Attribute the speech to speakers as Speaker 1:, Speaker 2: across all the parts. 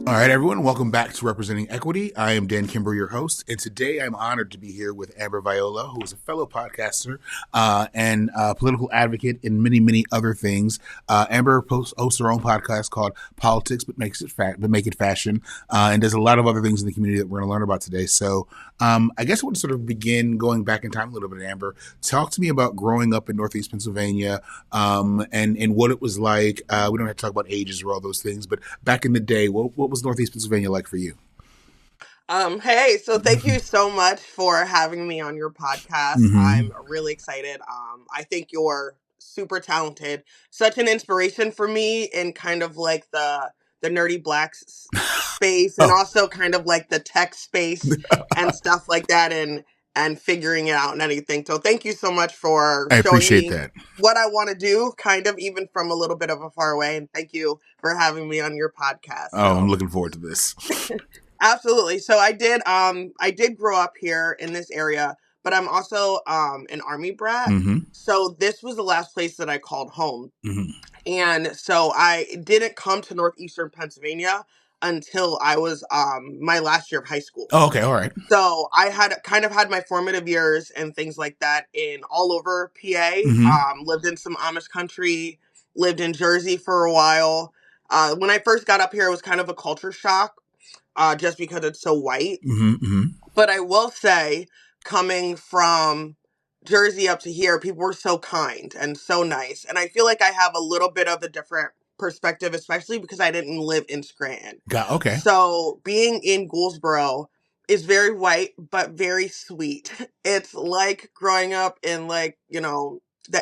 Speaker 1: All right, everyone, welcome back to Representing Equity. I am Dan Kimbrough, your host, and today I'm honored to be here with Amber Viola, who is a fellow podcaster and political advocate and many, many other things. Amber hosts her own podcast called Politics, but Make It Fashion, and does a lot of other things in the community that we're going to learn about today. So I guess I want to sort of begin going back in time a little bit, Amber. Talk to me about growing up in Northeast Pennsylvania and what it was like. We don't have to talk about ages or all those things, but back in the day, what was Northeast Pennsylvania like for you?
Speaker 2: Hey, so thank you so much for having me on your podcast. I'm really excited. I think you're super talented, such an inspiration for me in kind of like the nerdy black space, and also kind of like the tech space and stuff like that, and figuring it out and anything. So thank you so much for
Speaker 1: I
Speaker 2: showing
Speaker 1: appreciate
Speaker 2: me
Speaker 1: that.
Speaker 2: what I want to do, kind of even from a little bit of a far away. And thank you for having me on your podcast.
Speaker 1: Oh, I'm looking forward to this.
Speaker 2: Absolutely. So I did grow up here in this area, but I'm also an Army brat. So this was the last place that I called home. And so I didn't come to northeastern Pennsylvania until I was my last year of high school.
Speaker 1: Oh, okay, all right.
Speaker 2: So I had kind of had my formative years and things like that in all over PA. Lived in some Amish country, lived in Jersey for a while. When I first got up here, it was kind of a culture shock. Just because it's so white. But I will say, coming from Jersey up to here, people were so kind and so nice. And I feel like I have a little bit of a different perspective, especially because I didn't live in Scranton.
Speaker 1: Okay.
Speaker 2: So being in Gouldsboro is very white, but very sweet. It's like growing up in the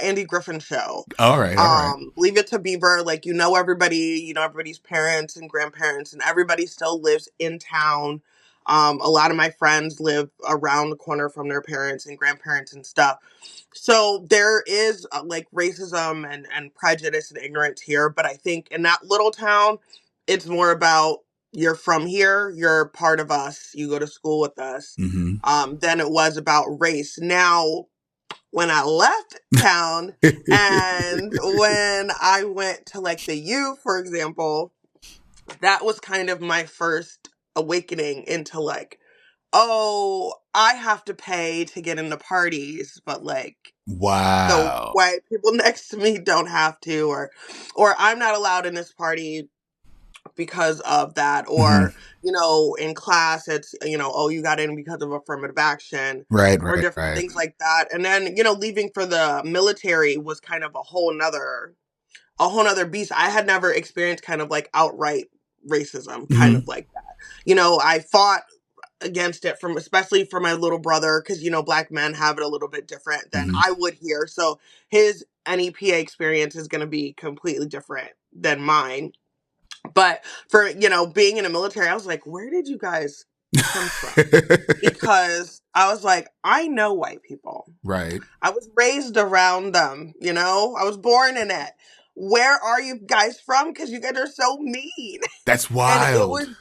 Speaker 2: Andy Griffin Show.
Speaker 1: All right.
Speaker 2: Leave It to Beaver. Like, everybody's parents and grandparents, and everybody still lives in town. A lot of my friends live around the corner from their parents and grandparents and stuff. So there is racism and prejudice and ignorance here. But I think in that little town, it's more about you're from here, you're part of us, you go to school with us, than it was about race. Now, when I left town and when I went to the U, for example, that was kind of my first awakening into oh, I have to pay to get into parties, but
Speaker 1: wow,
Speaker 2: the white people next to me don't have to, or I'm not allowed in this party because of that, or in class it's oh, you got in because of affirmative action, or different things like that. And then leaving for the military was kind of a whole nother beast. I had never experienced kind of outright racism, kind of like that. I fought against it especially for my little brother, because black men have it a little bit different than I would here, so his NEPA experience is going to be completely different than mine. But for, being in the military, I was like, where did you guys come from? Because I was like, I know white people.
Speaker 1: Right.
Speaker 2: I was raised around them, I was born in it. Where are you guys from? Because you guys are so mean.
Speaker 1: That's wild.
Speaker 2: And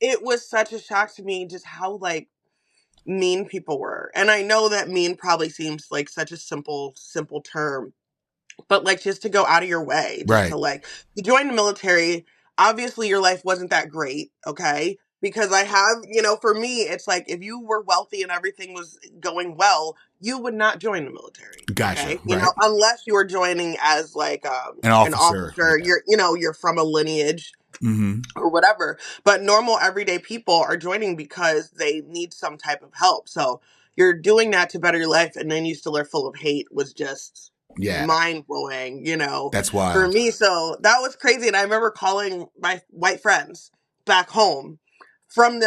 Speaker 2: it was such a shock to me just how, mean people were. And I know that mean probably seems like such a simple term. But, just to go out of your way. Just to, you join the military. Obviously, your life wasn't that great, okay? Because I have, for me, it's if you were wealthy and everything was going well, you would not join the military.
Speaker 1: Gotcha.
Speaker 2: Okay? Unless you were joining as an officer.
Speaker 1: Yeah.
Speaker 2: You're from a lineage or whatever. But normal everyday people are joining because they need some type of help. So you're doing that to better your life, and then you still are full of hate was just mind blowing,
Speaker 1: That's wild
Speaker 2: for me. So that was crazy. And I remember calling my white friends back home from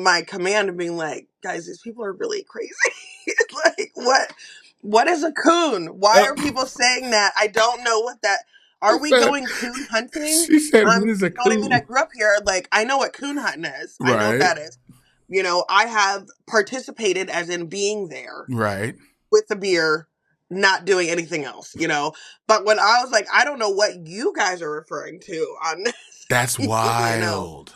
Speaker 2: my command and being like, guys, these people are really crazy. What is a coon? Why are people saying that? I don't know what that. Are we going coon hunting?
Speaker 1: She said, what is a coon?
Speaker 2: I mean, I grew up here. I know what coon hunting is. I know what that is. I have participated as in being there.
Speaker 1: Right.
Speaker 2: With the beer, not doing anything else, But when I was I don't know what you guys are referring to on this.
Speaker 1: That's wild.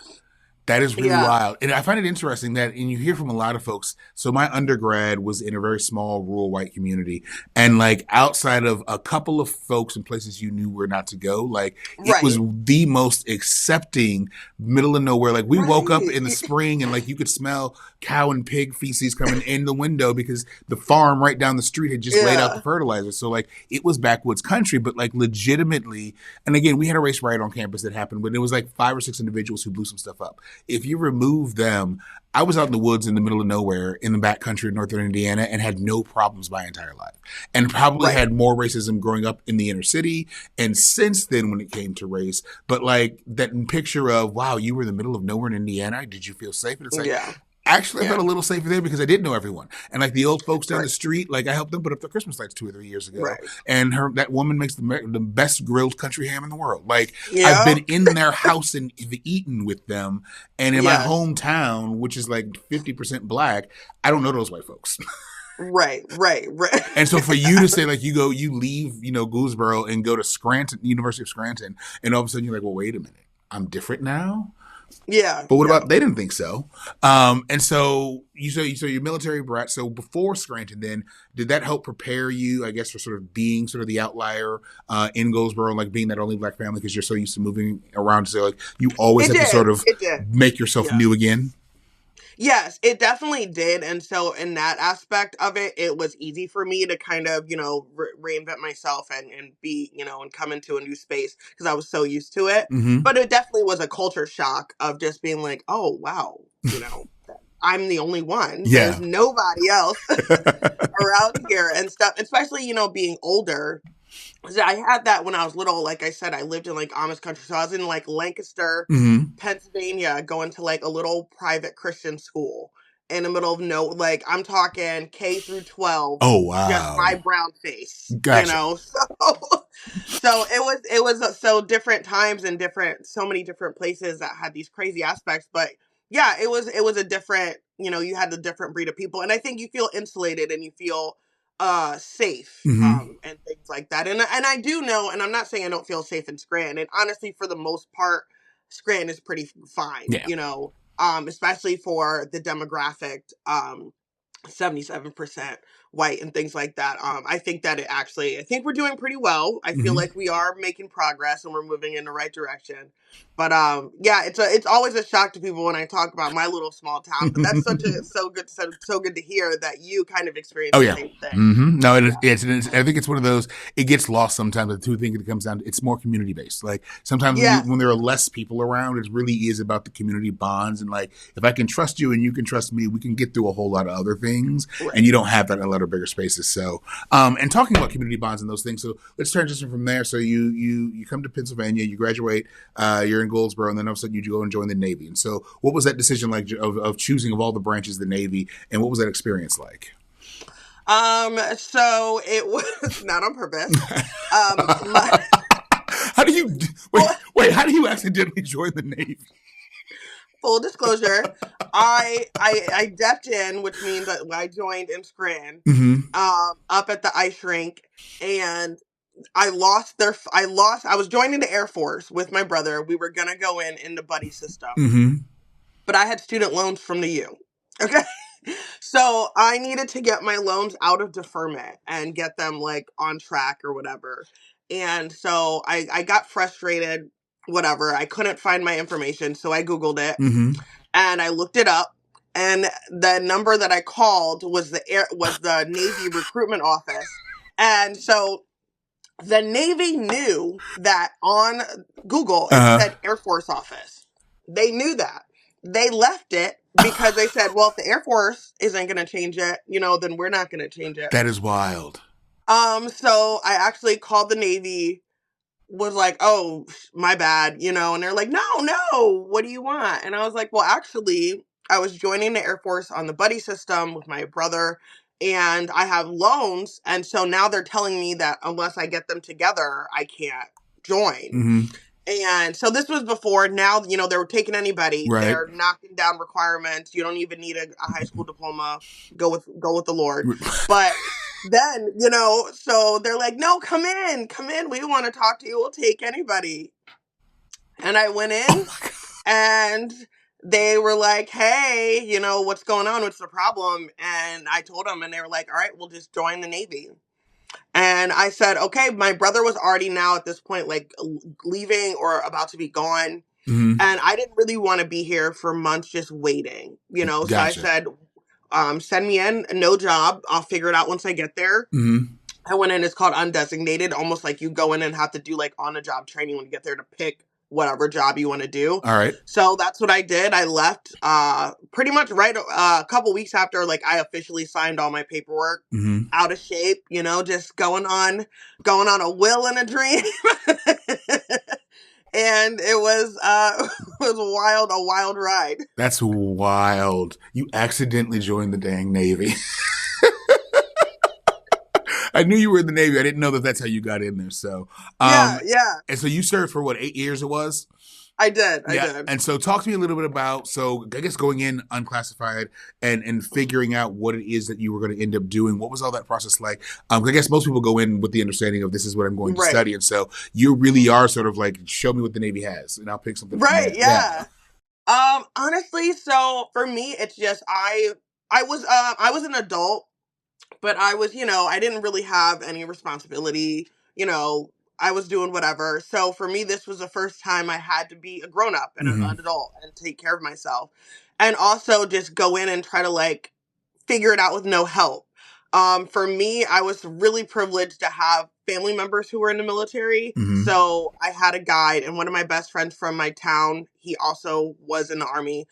Speaker 1: That is really
Speaker 2: Yeah.
Speaker 1: wild. And I find it interesting that, and you hear from a lot of folks. So my undergrad was in a very small rural white community. And like outside of a couple of folks and places you knew where not to go, like it was
Speaker 2: Right.
Speaker 1: the most accepting middle of nowhere. Like we woke up
Speaker 2: Right.
Speaker 1: in the spring and like you could smell cow and pig feces coming in the window because the farm right down the street had just laid out the
Speaker 2: Yeah.
Speaker 1: fertilizer. So like it was backwoods country, but like legitimately, and again, we had a race riot on campus that happened, but it was like 5 or 6 individuals who blew some stuff up. If you remove them, I was out in the woods in the middle of nowhere in the back country of northern Indiana and had no problems my entire life. And probably
Speaker 2: Right.
Speaker 1: had more racism growing up in the inner city and since then when it came to race. But like that picture of, wow, you were in the middle of nowhere in Indiana. Did you feel safe? And it's like,
Speaker 2: Yeah.
Speaker 1: actually, I felt
Speaker 2: Yeah.
Speaker 1: a little safer there because I did know everyone. And like the old folks down the
Speaker 2: Right.
Speaker 1: street, like I helped them put up their Christmas lights 2 or 3 years ago.
Speaker 2: Right.
Speaker 1: And that woman makes the best grilled country ham in the world. Like I've
Speaker 2: Yeah.
Speaker 1: been in their house and eaten with them. And in my
Speaker 2: Yes.
Speaker 1: hometown, which is like 50% black, I don't know those white folks.
Speaker 2: Right. Right. Right.
Speaker 1: And so for you to say like you leave, Goldsboro and go to Scranton, University of Scranton, and all of a sudden you're like, well, wait a minute, I'm different now.
Speaker 2: Yeah.
Speaker 1: But what
Speaker 2: Yeah.
Speaker 1: about they didn't think so? And so you're military brat. So before Scranton, then did that help prepare you, I guess, for sort of being sort of the outlier in Goldsboro, and like being that only black family because you're so used to moving around? So like you always
Speaker 2: It
Speaker 1: have to sort
Speaker 2: did.
Speaker 1: of
Speaker 2: It did.
Speaker 1: make yourself
Speaker 2: Yeah.
Speaker 1: new again.
Speaker 2: Yes, it definitely did. And so, in that aspect of it, it was easy for me to kind of, reinvent myself and be, and come into a new space because I was so used to it.
Speaker 1: Mm-hmm.
Speaker 2: But it definitely was a culture shock of just being like, oh, wow, I'm the only one. There's
Speaker 1: Yeah.
Speaker 2: nobody else around here and stuff, especially, being older. So I had that when I was little. Like I said, I lived in like Amish country. So I was in like Lancaster,
Speaker 1: Mm-hmm.
Speaker 2: Pennsylvania, going to like a little private Christian school in the middle of like I'm talking K through 12,
Speaker 1: Oh
Speaker 2: just my
Speaker 1: wow.
Speaker 2: brown face,
Speaker 1: Gotcha.
Speaker 2: So it was so different times and so many different places that had these crazy aspects. But yeah, it was a different, you had a different breed of people. And I think you feel insulated and you feel safe
Speaker 1: Mm-hmm.
Speaker 2: and things like that. And I do know, and I'm not saying I don't feel safe in Scranton. And honestly, for the most part, Scranton is pretty fine,
Speaker 1: Yeah.
Speaker 2: especially for the demographic. 77% white and things like that. I think that I think we're doing pretty well. I feel
Speaker 1: Mm-hmm.
Speaker 2: like we are making progress and we're moving in the right direction. But yeah, it's always a shock to people when I talk about my little small town. But that's so good to hear that you kind of experience
Speaker 1: Oh
Speaker 2: the
Speaker 1: yeah.
Speaker 2: same thing.
Speaker 1: Mm-hmm. No, it is.
Speaker 2: Yeah.
Speaker 1: I think it's one of those. It gets lost sometimes. The two things it comes down to. It's more community based. Like sometimes
Speaker 2: Yes.
Speaker 1: when there are less people around, it really is about the community bonds and like if I can trust you and you can trust me, we can get through a whole lot of other things. And
Speaker 2: Right.
Speaker 1: you don't have that in a lot of bigger spaces. So, and talking about community bonds and those things. So let's transition from there. So you come to Pennsylvania, you graduate, you're in Goldsboro, and then all of a sudden you go and join the Navy. And so, what was that decision like of choosing of all the branches of the Navy, and what was that experience like?
Speaker 2: So it was not on purpose. My
Speaker 1: How do you wait? How do you accidentally join the Navy?
Speaker 2: full disclosure, I depped in, which means that I joined in Scranton,
Speaker 1: Mm-hmm.
Speaker 2: up at the ice rink, and I was joining the Air Force with my brother. We were gonna go in the buddy system,
Speaker 1: Mm-hmm.
Speaker 2: but I had student loans from the U. Okay. So I needed to get my loans out of deferment and get them like on track or whatever. And so I got frustrated, whatever. I couldn't find my information. So I Googled it
Speaker 1: Mm-hmm.
Speaker 2: and I looked it up. And the number that I called was the Navy recruitment office. And so the Navy knew that on Google it
Speaker 1: Uh-huh.
Speaker 2: said Air Force office. They knew that. They left it because they said, well, if the Air Force isn't going to change it, then we're not going to change it.
Speaker 1: That is wild.
Speaker 2: So I actually called the Navy, was like, oh, my bad, and they're like, no, what do you want? And I was like, well, actually, I was joining the Air Force on the buddy system with my brother, and I have loans. And so now they're telling me that unless I get them together, I can't join.
Speaker 1: Mm-hmm.
Speaker 2: And so this was before. Now, they're taking anybody.
Speaker 1: Right.
Speaker 2: They're knocking down requirements. You don't even need a high school diploma. Go with the Lord. But then, so they're like, no, come in. We want to talk to you. We'll take anybody. And I went in,
Speaker 1: Oh my God.
Speaker 2: and they were like, hey, what's going on? What's the problem? And I told them, and they were like, all right, we'll just join the Navy. And I said, okay, my brother was already now at this point, like leaving or about to be gone.
Speaker 1: Mm-hmm.
Speaker 2: And I didn't really want to be here for months just waiting. So I
Speaker 1: Gotcha.
Speaker 2: said, send me in, no job. I'll figure it out once I get there.
Speaker 1: Mm-hmm.
Speaker 2: I went in, it's called undesignated, almost like you go in and have to do like on the job training when you get there to pick whatever job you want to do.
Speaker 1: All right.
Speaker 2: So that's what I did. I left pretty much right a couple weeks after like I officially signed all my paperwork.
Speaker 1: Mm-hmm.
Speaker 2: Out of shape, just going on a will and a dream. And it was it was a wild ride.
Speaker 1: That's wild. You accidentally joined the dang Navy. I knew you were in the Navy. I didn't know that that's how you got in there. So,
Speaker 2: Yeah, yeah.
Speaker 1: and so you served for what, 8 years it was?
Speaker 2: I did. I
Speaker 1: Yeah.
Speaker 2: did.
Speaker 1: And so talk to me a little bit about, so I guess going in unclassified and figuring out what it is that you were going to end up doing. What was all that process like? I guess most people go in with the understanding of this is what I'm going to
Speaker 2: Right.
Speaker 1: study. And so you really are sort of like, show me what the Navy has and I'll pick something from
Speaker 2: Right,
Speaker 1: there.
Speaker 2: yeah. Honestly, so for me it's just I was an adult, but I didn't really have any responsibility. You know, I was doing whatever. So for me, this was the first time I had to be a grown up and
Speaker 1: Mm-hmm.
Speaker 2: an adult and take care of myself. And also just go in and try to like figure it out with no help. For me, I was really privileged to have family members who were in the military.
Speaker 1: Mm-hmm.
Speaker 2: So I had a guide, and one of my best friends from my town, he also was in the army.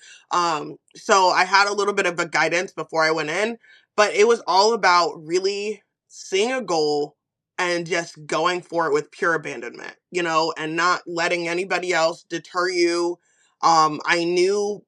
Speaker 2: So I had a little bit of a guidance before I went in, but it was all about really seeing a goal and just going for it with pure abandonment, and not letting anybody else deter you. I knew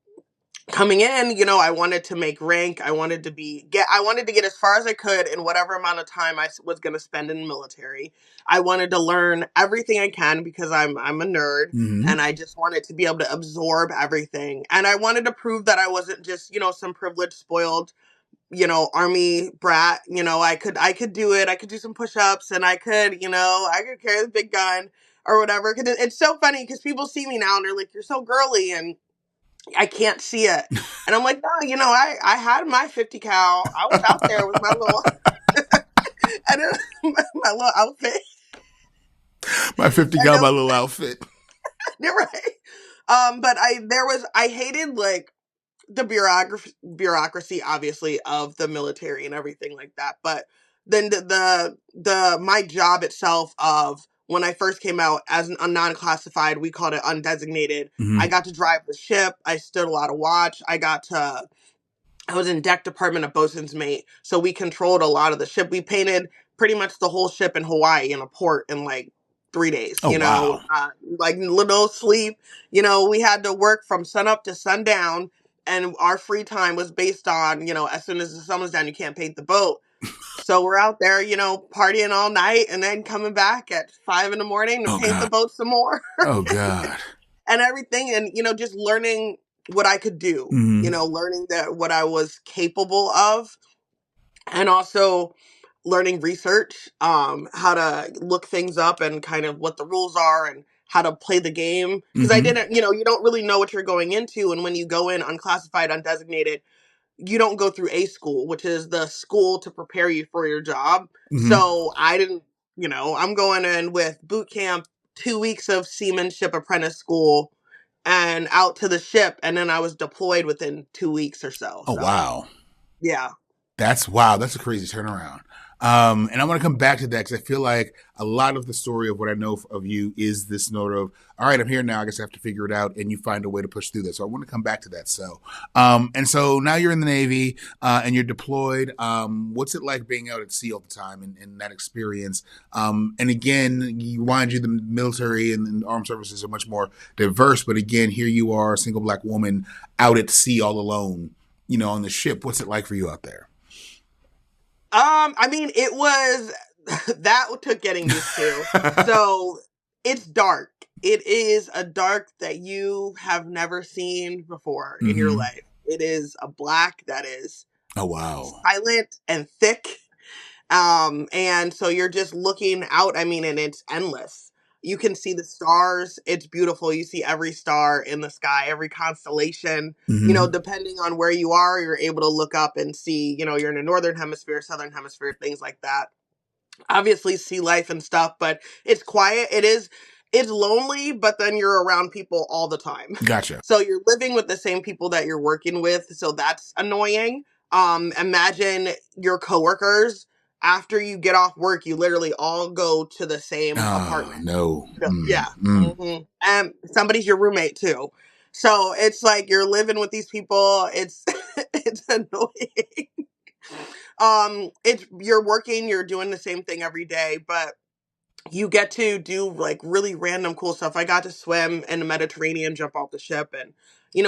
Speaker 2: coming in, I wanted to make rank. I wanted to get as far as I could in whatever amount of time was going to spend in the military. I wanted to learn everything I can because I'm a nerd,
Speaker 1: Mm-hmm.
Speaker 2: and I just wanted to be able to absorb everything. And I wanted to prove that I wasn't just, some privileged, spoiled, army brat. I could do it. I could do some push-ups, and I could carry the big gun or whatever. 'Cause it's so funny because people see me now and they're like, "You're so girly," and I can't see it. And I'm like, no, I had my 50 cal. I was out there with my little, and my little outfit.
Speaker 1: My 50
Speaker 2: And
Speaker 1: gal, my little outfit.
Speaker 2: you're right. But I hated like the bureaucracy, obviously, of the military and everything like that. But then my job itself of when I first came out as a non-classified, we called it undesignated. I
Speaker 1: Mm-hmm.
Speaker 2: got to drive the ship. I stood a lot of watch. I was in deck department of bosun's mate, so we controlled a lot of the ship. We painted pretty much the whole ship in Hawaii in a port in like 3 days.
Speaker 1: Oh, wow.
Speaker 2: Like little sleep. We had to work from sun up to sundown, and our free time was based on as soon as the sun was down, you can't paint the boat. So we're out there, partying all night, and then coming back at 5 in the morning to
Speaker 1: Oh,
Speaker 2: paint the
Speaker 1: God.
Speaker 2: boat some more.
Speaker 1: Oh, God.
Speaker 2: And everything, and just learning what I could do,
Speaker 1: Mm-hmm.
Speaker 2: learning that what I was capable of, and also learning research, how to look things up and kind of what the rules are and how to play the game, because I
Speaker 1: Mm-hmm.
Speaker 2: didn't, you don't really know what you're going into. And when you go in unclassified, undesignated, you don't go through A school, which is the school to prepare you for your job.
Speaker 1: Mm-hmm.
Speaker 2: So I didn't, I'm going in with boot camp, 2 weeks of seamanship apprentice school, and out to the ship, and then I was deployed within 2 weeks or so.
Speaker 1: Oh,
Speaker 2: So
Speaker 1: wow.
Speaker 2: yeah.
Speaker 1: That's wow. That's a crazy turnaround. And I want to come back to that because I feel like a lot of the story of what I know of you is this note of, all right, I'm here now. I guess I have to figure it out, and you find a way to push through that. So I want to come back to that. So, and so now you're in the Navy and you're deployed. What's it like being out at sea all the time and that experience? And again, you mind you, the military and armed services are much more diverse, but again, here you are, a single black woman out at sea all alone, on the ship. What's it like for you out there?
Speaker 2: I mean, it was that took getting used to. So it's dark. It is a dark that you have never seen before in your
Speaker 1: Mm-hmm.
Speaker 2: life. It is a black that is
Speaker 1: Oh, wow.
Speaker 2: silent and thick. And so you're just looking out. I mean, and it's endless. You can see the stars. It's beautiful. You see every star in the sky, every constellation.
Speaker 1: Mm-hmm.
Speaker 2: Depending on where you are, you're able to look up and see, you're in the northern hemisphere, southern hemisphere, things like that. Obviously see life and stuff, but it's quiet. It's lonely, but then you're around people all the time.
Speaker 1: Gotcha.
Speaker 2: So you're living with the same people that you're working with, so that's annoying. Imagine your coworkers, after you get off work, you literally all go to the same
Speaker 1: Oh,
Speaker 2: apartment.
Speaker 1: no.
Speaker 2: Yeah.
Speaker 1: Mm.
Speaker 2: And somebody's your roommate too. So it's like you're living with these people. It's it's annoying. It's you're working, you're doing the same thing every day, but you get to do like really random cool stuff. I got to swim in the Mediterranean, jump off the ship, and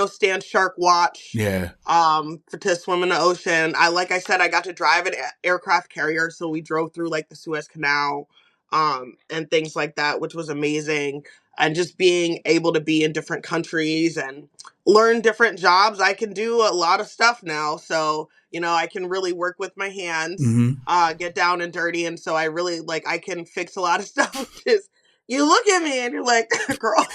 Speaker 2: stand shark watch.
Speaker 1: Yeah.
Speaker 2: To swim in the ocean. Like I said, I got to drive an aircraft carrier, so we drove through like the Suez Canal, and things like that, which was amazing. And just being able to be in different countries and learn different jobs. I can do a lot of stuff now, so I can really work with my hands,
Speaker 1: Mm-hmm.
Speaker 2: get down and dirty, and so I really I can fix a lot of stuff. Which is, you look at me and you're like, girl,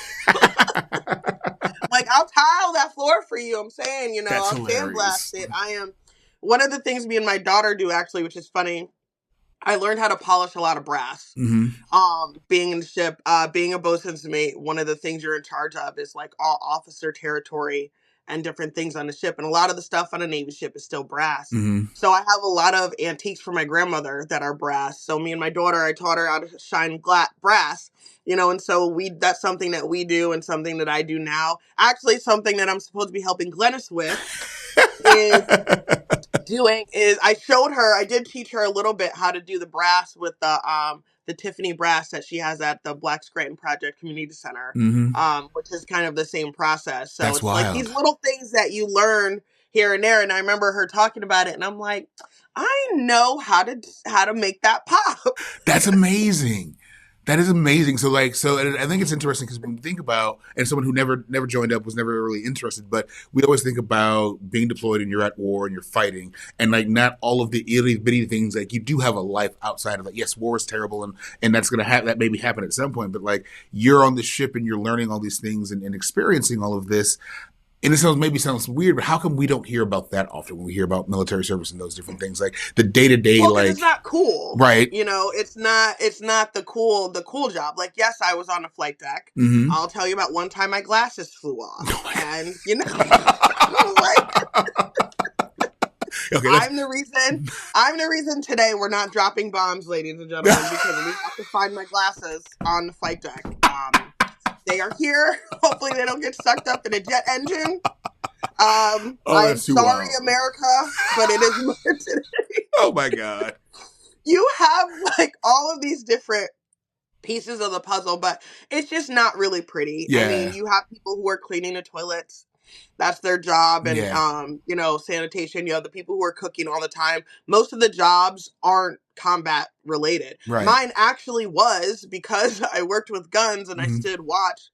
Speaker 2: like, I'll tile that floor for you. I'm saying,
Speaker 1: That's
Speaker 2: I'll
Speaker 1: hilarious.
Speaker 2: sandblast it. I am one of the things me and my daughter do, actually, which is funny. I learned how to polish a lot of brass.
Speaker 1: Mm-hmm.
Speaker 2: Being in the ship, being a bosun's mate, one of the things you're in charge of is like all officer territory and different things on the ship. And a lot of the stuff on a Navy ship is still brass.
Speaker 1: Mm-hmm.
Speaker 2: So I have a lot of antiques from my grandmother that are brass. So me and my daughter, I taught her how to shine brass, and so that's something that we do and something that I do now. Actually, something that I'm supposed to be helping Glennis with is I did teach her a little bit how to do the brass with the Tiffany brass that she has at the Black Scranton Project Community Center,
Speaker 1: Mm-hmm.
Speaker 2: which is kind of the same process. So
Speaker 1: That's
Speaker 2: it's like these
Speaker 1: wild.
Speaker 2: little things that you learn here and there. And I remember her talking about it, and I'm like, I know how to make that pop.
Speaker 1: That's amazing. That is amazing. So and I think it's interesting because when we think about, and someone who never joined up was never really interested, but we always think about being deployed and you're at war and you're fighting, and like not all of the itty bitty things. Like you do have a life outside of that. Yes, war is terrible, and that's gonna that maybe happen at some point. But like you're on the ship and you're learning all these things and experiencing all of this. And it sounds weird, but how come we don't hear about that often when we hear about military service and those different things, like the day to day,
Speaker 2: Well, because
Speaker 1: like
Speaker 2: it's not cool.
Speaker 1: right?
Speaker 2: It's not the cool job. Like, yes, I was on the flight deck.
Speaker 1: Mm-hmm.
Speaker 2: I'll tell you about one time my glasses flew off.
Speaker 1: Oh my
Speaker 2: And like,
Speaker 1: okay,
Speaker 2: I'm the reason today we're not dropping bombs, ladies and gentlemen, because we have to find my glasses on the flight deck. They are here. Hopefully they don't get sucked up in a jet engine. I'm sorry,
Speaker 1: wild.
Speaker 2: America, but it is more today.
Speaker 1: Oh my god.
Speaker 2: You have like all of these different pieces of the puzzle, but it's just not really pretty.
Speaker 1: Yeah.
Speaker 2: I mean, you have people who are cleaning the toilets. That's their job. And, sanitation. You have the people who are cooking all the time. Most of the jobs aren't combat related.
Speaker 1: Right.
Speaker 2: Mine actually was, because I worked with guns and I stood watch.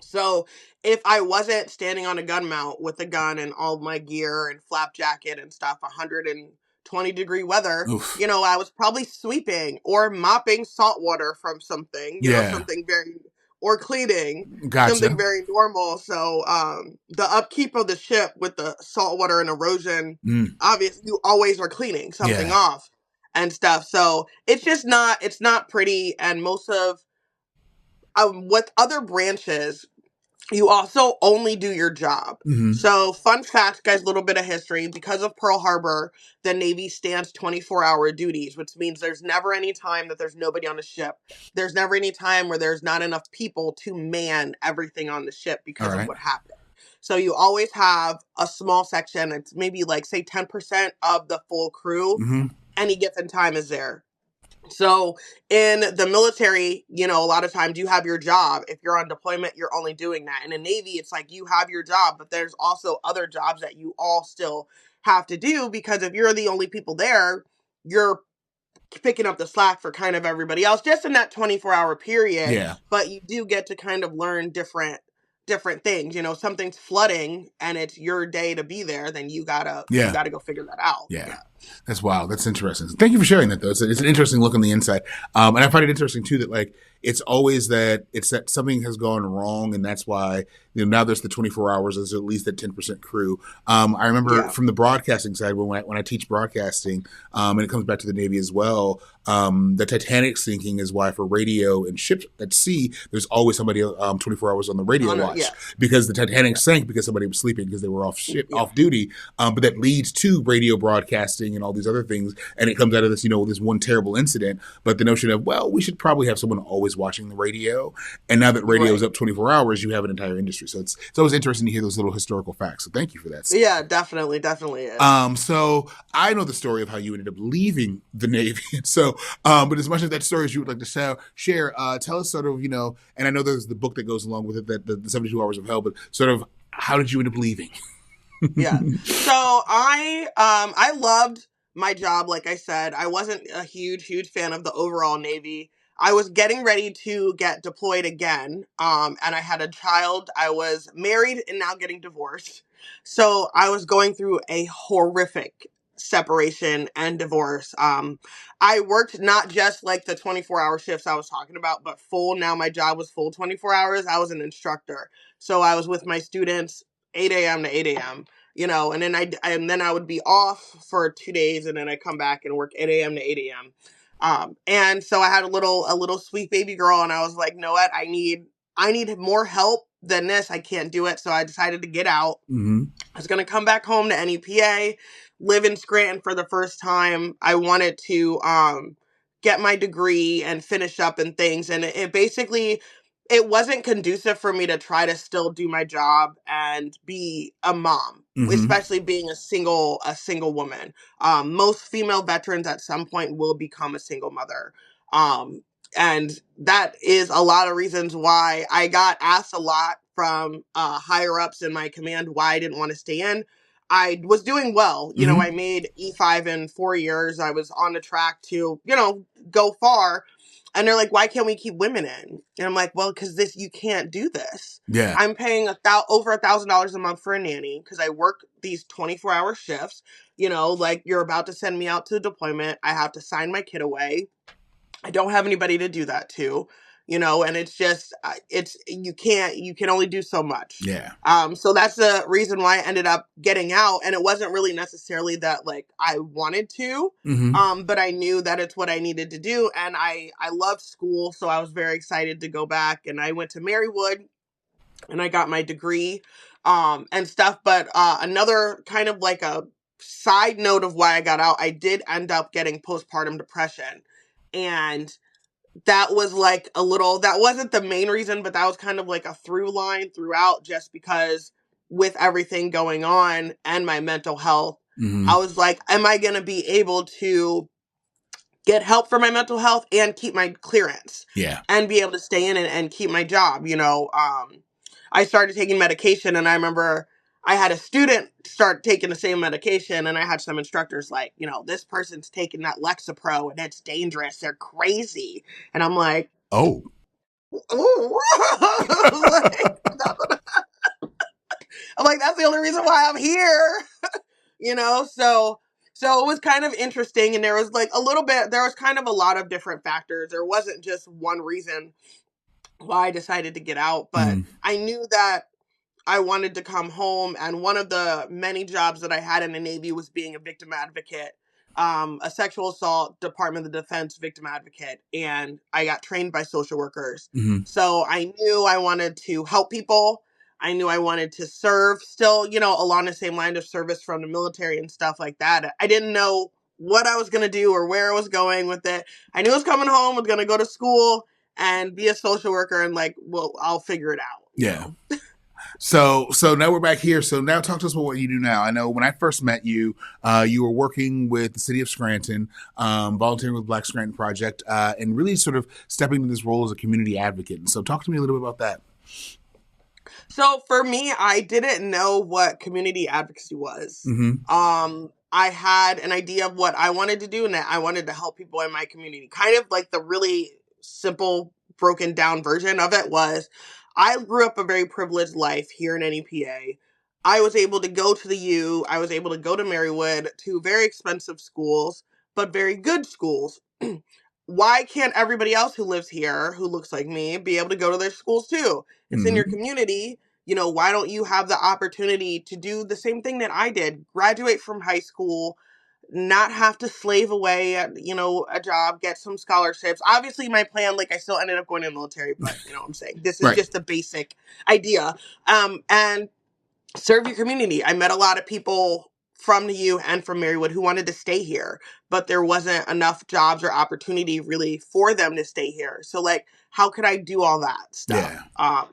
Speaker 2: So if I wasn't standing on a gun mount with a gun and all my gear and flap jacket and stuff, 120-degree weather,
Speaker 1: Oof.
Speaker 2: I was probably sweeping or mopping salt water from something, something very, or cleaning,
Speaker 1: Gotcha.
Speaker 2: something very normal. So the upkeep of the ship with the salt water and erosion, obviously you always are cleaning something off and stuff. So it's not pretty. And most of with other branches, you also only do your job.
Speaker 1: Mm-hmm.
Speaker 2: So, fun fact, guys, a little bit of history. Because of Pearl Harbor, the Navy stands 24-hour duties, which means there's never any time that there's nobody on the ship. There's never any time where there's not enough people to man everything on the ship because of what happened. So you always have a small section. It's maybe like, say, 10% of the full crew. Any given time is there. So in the military, a lot of times you have your job. If you're on deployment, you're only doing that. In the Navy, it's like you have your job, but there's also other jobs that you all still have to do, because if you're the only people there, you're picking up the slack for kind of everybody else just in that 24-hour period.
Speaker 1: Yeah.
Speaker 2: But you do get to kind of learn different things. Something's flooding and it's your day to be there, then you gotta go figure that out.
Speaker 1: Yeah. That's wild. That's interesting. Thank you for sharing that, though. It's an interesting look on the inside. And I find it interesting, too, that, like, it's always that it's that something has gone wrong, and that's why now there's the 24 hours. There's at least that 10% crew. I remember
Speaker 2: Yeah.
Speaker 1: from the broadcasting side when I teach broadcasting, and it comes back to the Navy as well. The Titanic sinking is why for radio and ships at sea, there's always somebody 24 hours on the radio watch
Speaker 2: Yes.
Speaker 1: because the Titanic
Speaker 2: Yeah.
Speaker 1: sank because somebody was sleeping because they were
Speaker 2: Yeah.
Speaker 1: off duty. But that leads to radio broadcasting and all these other things, and it comes out of this this one terrible incident. But the notion of we should probably have someone always watching the radio, and now that radio is
Speaker 2: Right.
Speaker 1: up 24 hours, you have an entire industry. So it's always interesting to hear those little historical facts. So thank you for that.
Speaker 2: Yeah, definitely, definitely is.
Speaker 1: So I know the story of how you ended up leaving the Navy. So, but as much of that story as you would like to share, tell us sort of, and I know there's the book that goes along with it, that the 72 Hours of Hell, but sort of how did you end up leaving?
Speaker 2: Yeah. So I loved my job. Like I said, I wasn't a huge fan of the overall Navy. I was getting ready to get deployed again. And I had a child. I was married and now getting divorced. So I was going through a horrific separation and divorce. I worked not just like the 24-hour shifts I was talking about, but full. Now my job was full 24 hours. I was an instructor. So I was with my students 8 a.m. to 8 a.m. And then I would be off for 2 days, and then I come back and work 8 a.m. to 8 a.m. And so I had a little sweet baby girl, and I was like, you know what, I need more help than this. I can't do it, so I decided to get out.
Speaker 1: Mm-hmm.
Speaker 2: I was going to come back home to NEPA, live in Scranton for the first time. I wanted to get my degree and finish up and things. And it basically, it wasn't conducive for me to try to still do my job and be a mom,
Speaker 1: Mm-hmm.
Speaker 2: especially being a single woman. Most female veterans at some point will become a single mother. Um, and that is a lot of reasons why I got asked a lot from higher ups in my command why I didn't want to stay in. I was doing well.
Speaker 1: Mm-hmm.
Speaker 2: I made E5 in 4 years. I was on the track to, go far. And they're like, why can't we keep women in? And I'm like, well, because you can't do this.
Speaker 1: Yeah.
Speaker 2: I'm paying over $1,000 a month for a nanny because I work these 24-hour shifts. Like you're about to send me out to deployment. I have to sign my kid away. I don't have anybody to do that to, and it's just, you can only do so much.
Speaker 1: Yeah.
Speaker 2: So that's the reason why I ended up getting out. And it wasn't really necessarily that like I wanted to,
Speaker 1: Mm-hmm.
Speaker 2: but I knew that it's what I needed to do. And I loved school. So I was very excited to go back, and I went to Marywood and I got my degree, and stuff. But, another kind of like a side note of why I got out, I did end up getting postpartum depression. And that was like that wasn't the main reason, but that was kind of like a through line throughout, just because with everything going on and my mental health,
Speaker 1: Mm-hmm.
Speaker 2: I was like, am I going to be able to get help for my mental health and keep my clearance
Speaker 1: Yeah.
Speaker 2: and be able to stay in and keep my job? I started taking medication, and I remember I had a student start taking the same medication, and I had some instructors like, this person's taking that Lexapro and it's dangerous. They're crazy. And I'm like,
Speaker 1: Oh.
Speaker 2: ooh. I'm like, that's the only reason why I'm here. So it was kind of interesting, and there was like there was kind of a lot of different factors. There wasn't just one reason why I decided to get out, but
Speaker 1: Mm-hmm.
Speaker 2: I knew that I wanted to come home, and one of the many jobs that I had in the Navy was being a victim advocate, a sexual assault Department of Defense victim advocate, and I got trained by social workers.
Speaker 1: Mm-hmm.
Speaker 2: So I knew I wanted to help people. I knew I wanted to serve still, along the same line of service from the military and stuff like that. I didn't know what I was going to do or where I was going with it. I knew I was coming home, was going to go to school and be a social worker, and like, well, I'll figure it out.
Speaker 1: Yeah. So now we're back here. So now talk to us about what you do now. I know when I first met you, you were working with the city of Scranton, volunteering with Black Scranton Project, and really sort of stepping into this role as a community advocate. And so talk to me a little bit about that.
Speaker 2: So for me, I didn't know what community advocacy was.
Speaker 1: Mm-hmm.
Speaker 2: I had an idea of what I wanted to do, and that I wanted to help people in my community. Kind of like the really simple, broken down version of it was, I grew up a very privileged life here in NEPA. I was able to go to the U. I was able to go to Marywood, to very expensive schools, but very good schools. why can't everybody else who lives here, who looks like me, be able to go to their schools too? It's in your
Speaker 1: Mm-hmm.
Speaker 2: community. Why don't you have the opportunity to do the same thing that I did? Graduate from high school, not have to slave away at, a job, get some scholarships. Obviously, my plan, like, I still ended up going in the military, but you know what I'm saying? This is
Speaker 1: Right.
Speaker 2: just the basic idea. And serve your community. I met a lot of people from the U and from Marywood who wanted to stay here, but there wasn't enough jobs or opportunity really for them to stay here. So like, how could I do all that stuff?
Speaker 1: Yeah.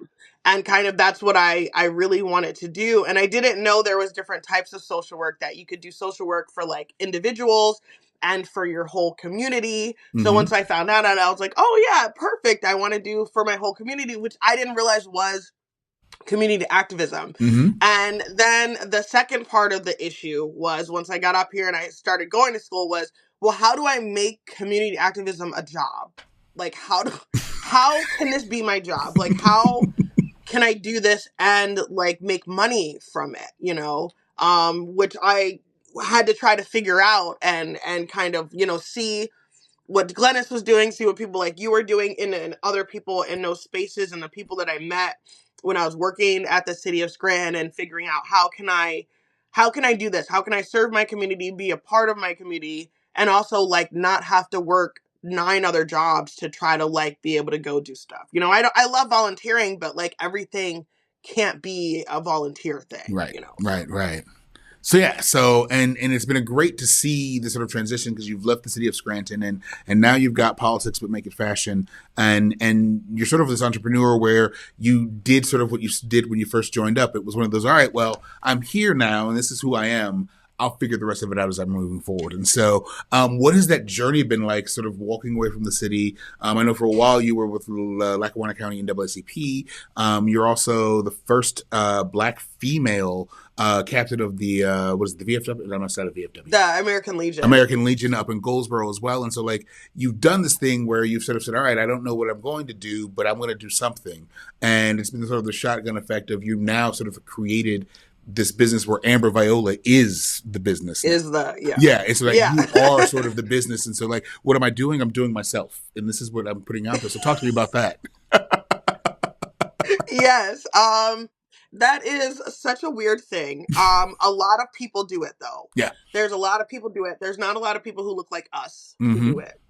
Speaker 2: And kind of that's what I really wanted to do. And I didn't know there was different types of social work, that you could do social work for like individuals and for your whole community. So
Speaker 1: Mm-hmm.
Speaker 2: once I found out, I was like, oh yeah, perfect. I want to do for my whole community, which I didn't realize was community activism.
Speaker 1: Mm-hmm.
Speaker 2: And then the second part of the issue was, once I got up here and I started going to school, was, well, how do I make community activism a job? Like, how can this be my job? Like, how can I do this and like make money from it, which I had to try to figure out and kind of, see what Glennis was doing, see what people like you were doing, and other people in those spaces, and the people that I met when I was working at the city of Scranton, and figuring out how can I do this? How can I serve my community, be a part of my community, and also like not have to work 9 other jobs to try to like be able to go do stuff. I love volunteering, but like everything can't be a volunteer thing,
Speaker 1: Right.
Speaker 2: so.
Speaker 1: Right. Right. So yeah, and it's been a great to see this sort of transition, because you've left the city of Scranton and now you've got politics but make it fashion, and you're sort of this entrepreneur where you did sort of what you did when you first joined up. It was one of those, all right, well, I'm here now and this is who I am. I'll figure the rest of it out as I'm moving forward. And so, what has that journey been like, sort of walking away from the city? I know for a while you were with Lackawanna County NAACP. You're also the first Black female captain of the what is it, the VFW? I'm not side of VFW.
Speaker 2: The American Legion.
Speaker 1: American Legion up in Goldsboro as well. And so like you've done this thing where you've sort of said, all right, I don't know what I'm going to do, but I'm going to do something. And it's been sort of the shotgun effect of you now sort of created this business where Amber Viola is the business.
Speaker 2: Yeah.
Speaker 1: It's like you are sort of the business. And so like, what am I doing? I'm doing myself. And this is what I'm putting out there. So talk to me about that.
Speaker 2: Yes. That is such a weird thing. A lot of people do it though.
Speaker 1: Yeah.
Speaker 2: There's a lot of people do it. There's not a lot of people who look like us
Speaker 1: Mm-hmm.
Speaker 2: who do it.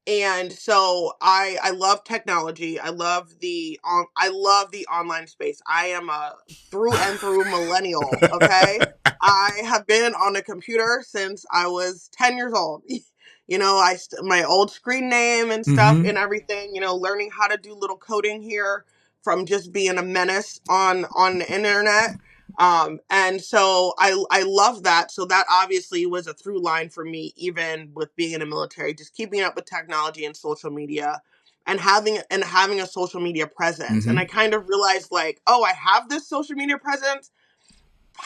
Speaker 2: And so I love technology. I love the online space. I am a through and through millennial. Okay. I have been on a computer since I was 10 years old. My old screen name and stuff
Speaker 1: Mm-hmm.
Speaker 2: and everything, learning how to do little coding here from just being a menace on the internet. And so I love that. So that obviously was a through line for me, even with being in the military, just keeping up with technology and social media and having a social media presence.
Speaker 1: Mm-hmm.
Speaker 2: And I kind of realized like, oh, I have this social media presence.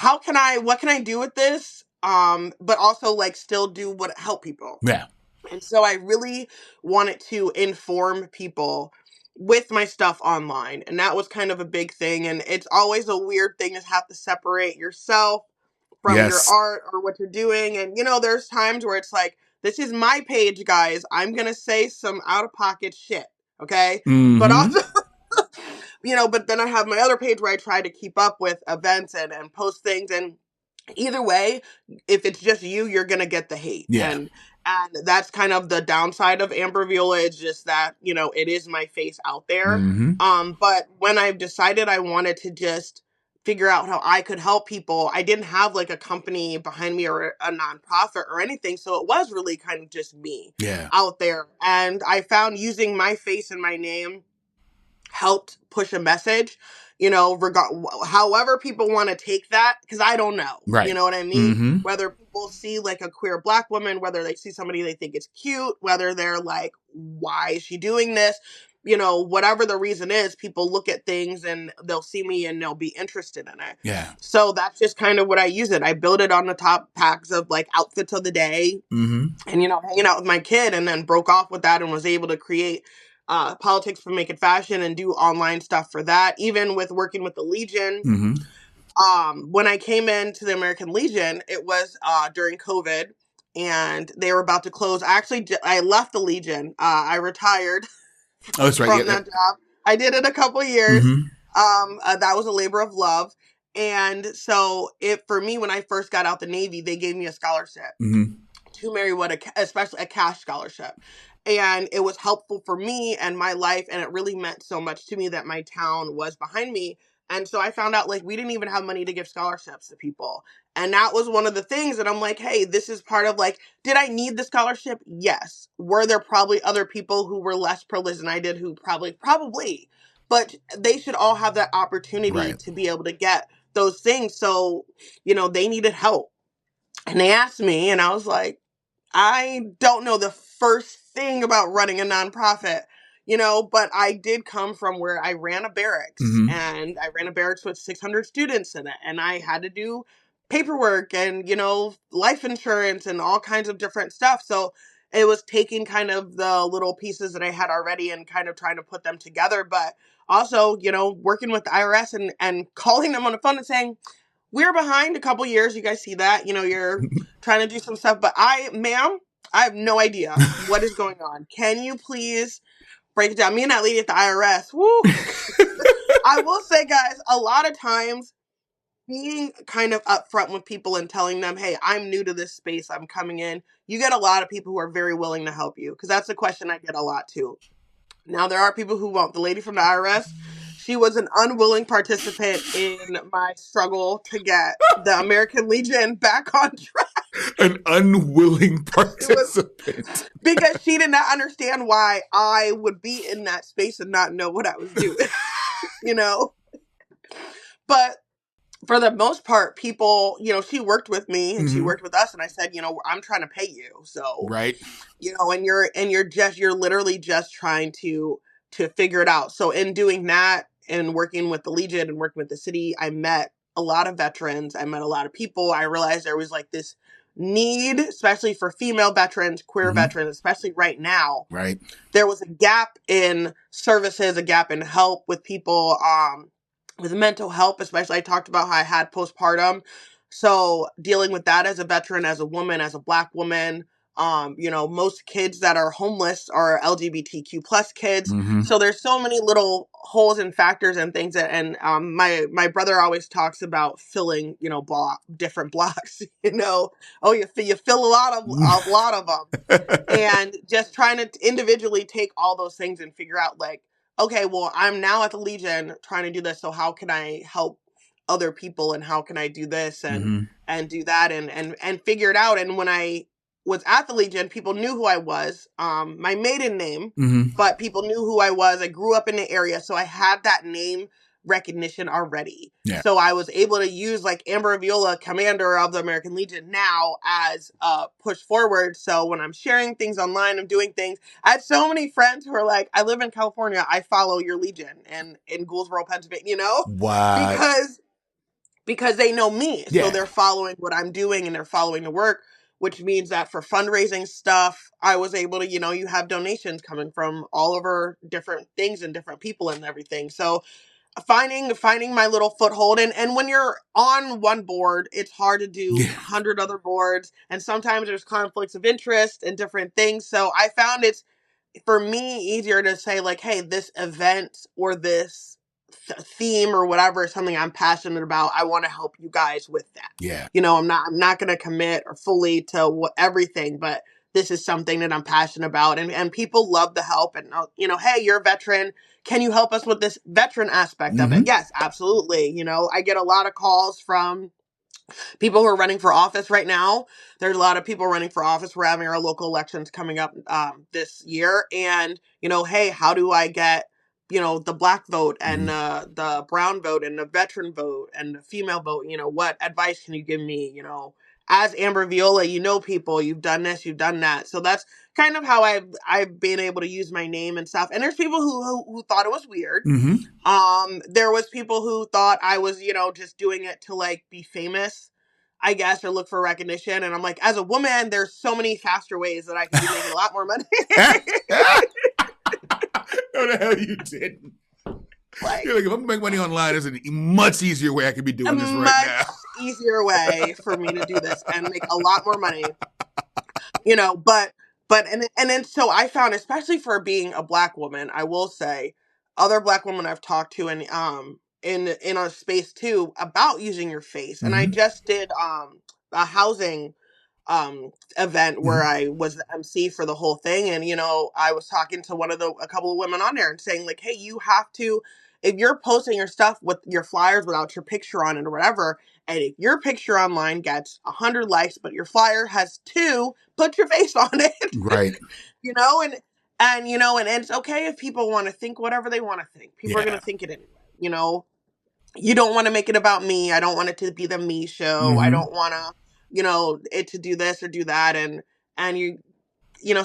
Speaker 2: What can I do with this? But also like still do help people.
Speaker 1: Yeah.
Speaker 2: And so I really wanted to inform people with my stuff online. And that was kind of a big thing. And it's always a weird thing to have to separate yourself from your art or what you're doing. And, there's times where it's like, this is my page, guys. I'm going to say some out of pocket shit. Okay.
Speaker 1: Mm-hmm.
Speaker 2: But also, but then I have my other page where I try to keep up with events and post things. And either way, if it's just you, you're going to get the hate.
Speaker 1: Yeah.
Speaker 2: And that's kind of the downside of Amber Viola. It's just that, it is my face out there.
Speaker 1: Mm-hmm.
Speaker 2: But when I've decided I wanted to just figure out how I could help people, I didn't have like a company behind me or a nonprofit or anything. So it was really kind of just me out there. And I found using my face and my name helped push a message, however people want to take that, because I don't know.
Speaker 1: Right.
Speaker 2: You know what I mean?
Speaker 1: Mm-hmm.
Speaker 2: Whether people see like a queer Black woman, whether they see somebody they think is cute, whether they're like, why is she doing this? Whatever the reason is, people look at things and they'll see me and they'll be interested in it.
Speaker 1: Yeah.
Speaker 2: So that's just kind of what I use it. I build it on the top packs of like outfits of the day,
Speaker 1: mm-hmm.
Speaker 2: and, hanging out with my kid, and then broke off with that and was able to create Politics for Make It Fashion and do online stuff for that. Even with working with the Legion.
Speaker 1: Mm-hmm.
Speaker 2: When I came into the American Legion, it was during COVID. and they were about to close. I left the Legion. I retired
Speaker 1: Oh, that's right.
Speaker 2: from
Speaker 1: Yeah.
Speaker 2: that job. I did it a couple years.
Speaker 1: Mm-hmm.
Speaker 2: That was a labor of love. And so for me, when I first got out the Navy, they gave me a scholarship
Speaker 1: Mm-hmm.
Speaker 2: to Merriwood, especially a cash scholarship. And it was helpful for me and my life. And it really meant so much to me that my town was behind me. And so I found out, like, we didn't even have money to give scholarships to people. And that was one of the things that I'm like, hey, this is part of, like, did I need the scholarship? Yes. Were there probably other people who were less privileged than I did who probably, but they should all have that opportunity
Speaker 1: Right.
Speaker 2: to be able to get those things. So, they needed help. And they asked me, and I was like, I don't know the first thing about running a nonprofit, but I did come from where I ran a barracks,
Speaker 1: Mm-hmm.
Speaker 2: and I ran a barracks with 600 students in it, and I had to do paperwork and, life insurance and all kinds of different stuff. So it was taking kind of the little pieces that I had already and kind of trying to put them together. But also, working with the IRS and calling them on the phone and saying, we're behind a couple years. You guys see that? You're trying to do some stuff, but ma'am, I have no idea what is going on. Can you please break it down? Me and that lady at the IRS, woo. I will say, guys, a lot of times being kind of upfront with people and telling them, hey, I'm new to this space, I'm coming in, you get a lot of people who are very willing to help you, because that's the question I get a lot too. Now, there are people who won't. The lady from the IRS, she was an unwilling participant in my struggle to get the American Legion back on track.
Speaker 1: An unwilling
Speaker 2: It was
Speaker 1: participant.
Speaker 2: because she did not understand why I would be in that space and not know what I was doing, you know? But for the most part, people, she worked with me and she
Speaker 1: Mm-hmm.
Speaker 2: worked with us. And I said, I'm trying to pay you. So,
Speaker 1: Right.
Speaker 2: you're literally just trying to figure it out. So in doing that and working with the Legion and working with the city, I met a lot of veterans. I met a lot of people. I realized there was like this need, especially for female veterans, queer
Speaker 1: Mm-hmm.
Speaker 2: veterans, especially right now.
Speaker 1: Right.
Speaker 2: There was a gap in services, a gap in help with people, with mental health, especially. I talked about how I had postpartum. So dealing with that as a veteran, as a woman, as a Black woman, most kids that are homeless are LGBTQ plus kids.
Speaker 1: Mm-hmm.
Speaker 2: So there's so many little holes and factors and things and my brother always talks about filling, different blocks, oh, you fill a lot of them, and just trying to individually take all those things and figure out, like, okay, well, I'm now at the Legion trying to do this, so how can I help other people, and how can I do this and
Speaker 1: Mm-hmm.
Speaker 2: and do that and figure it out. And when I was at the Legion, people knew who I was, my maiden name,
Speaker 1: Mm-hmm.
Speaker 2: but people knew who I was. I grew up in the area, so I had that name recognition already.
Speaker 1: Yeah.
Speaker 2: So I was able to use, like, Amber Viola, commander of the American Legion, now as a push forward. So when I'm sharing things online, I'm doing things. I had so many friends who are like, I live in California, I follow your Legion, and in Gouldsboro, Pennsylvania,
Speaker 1: What?
Speaker 2: because they know me.
Speaker 1: Yeah.
Speaker 2: So they're following what I'm doing and they're following the work, which means that for fundraising stuff, I was able to, you have donations coming from all over different things and different people and everything. So finding my little foothold, and when you're on one board, it's hard to do 100 other boards, and sometimes there's conflicts of interest and different things. So I found it's, for me, easier to say, like, hey, this event or this theme or whatever is something I'm passionate about. I want to help you guys with that.
Speaker 1: Yeah.
Speaker 2: I'm not going to commit or fully to everything, but this is something that I'm passionate about. And people love the help. And, hey, you're a veteran. Can you help us with this veteran aspect of
Speaker 1: Mm-hmm.
Speaker 2: it? Yes, absolutely. I get a lot of calls from people who are running for office right now. There's a lot of people running for office. We're having our local elections coming up this year. And, hey, how do I get, the Black vote and the brown vote and the veteran vote and the female vote? What advice can you give me? As Amber Viola, people, you've done this, you've done that. So that's kind of how I've been able to use my name and stuff. And there's people who thought it was weird.
Speaker 1: Mm-hmm.
Speaker 2: There was people who thought I was, just doing it to, like, be famous, I guess, or look for recognition. And I'm like, as a woman, there's so many faster ways that I could be making a lot more money.
Speaker 1: No, the hell you didn't.
Speaker 2: Like,
Speaker 1: You're like, if I'm making money online, there's a much easier way I could be doing this right now.
Speaker 2: Easier way for me to do this and make a lot more money. But and then so I found, especially for being a Black woman, I will say, other Black women I've talked to, and in a space too, about using your face. And I
Speaker 1: Mm-hmm.
Speaker 2: just did a housing event where
Speaker 1: Mm-hmm.
Speaker 2: I was the MC for the whole thing. And I was talking to a couple of women on there and saying, like, hey, you have to, if you're posting your stuff with your flyers without your picture on it or whatever, and if your picture online gets 100 likes but your flyer has two, put your face on it.
Speaker 1: Right.
Speaker 2: you know and and it's okay if people want to think whatever they want to think. People are going
Speaker 1: Yeah.
Speaker 2: to think it anyway. You don't want to make it about me. I don't want it to be the me show. I
Speaker 1: Mm-hmm.
Speaker 2: don't want to, it to do this or do that. And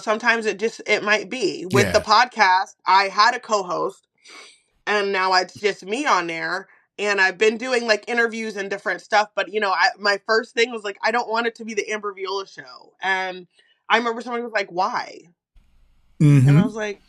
Speaker 2: sometimes it might be. With the
Speaker 1: Yeah.
Speaker 2: podcast, I had a co-host, and now it's just me on there. And I've been doing like interviews and different stuff, but my first thing was like, I don't want it to be the Amber Viola show. And I remember somebody was like, why? And I
Speaker 1: Mm-hmm.
Speaker 2: was like,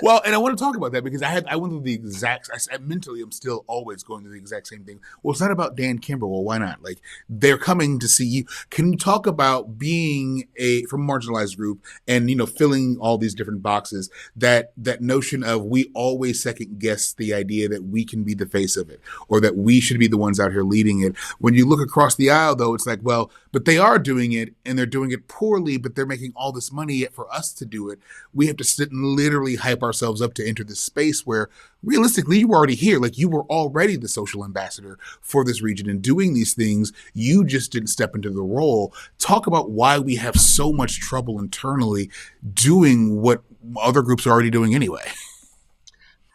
Speaker 1: Well, and I want to talk about that because I went through the exact. I mentally, I'm still always going through the exact same thing. Well, it's not about Dan Kimbrough. Well, why not? Like they're coming to see you. Can you talk about being from a marginalized group and filling all these different boxes? That notion of we always second guess the idea that we can be the face of it or that we should be the ones out here leading it. When you look across the aisle, though, it's like, well, but they are doing it and they're doing it poorly, but they're making all this money. Yet for us to do it, we have to sit and literally hype ourselves up to enter this space where realistically you were already here. Like you were already the social ambassador for this region and doing these things. You just didn't step into the role. Talk about why we have so much trouble internally doing what other groups are already doing anyway.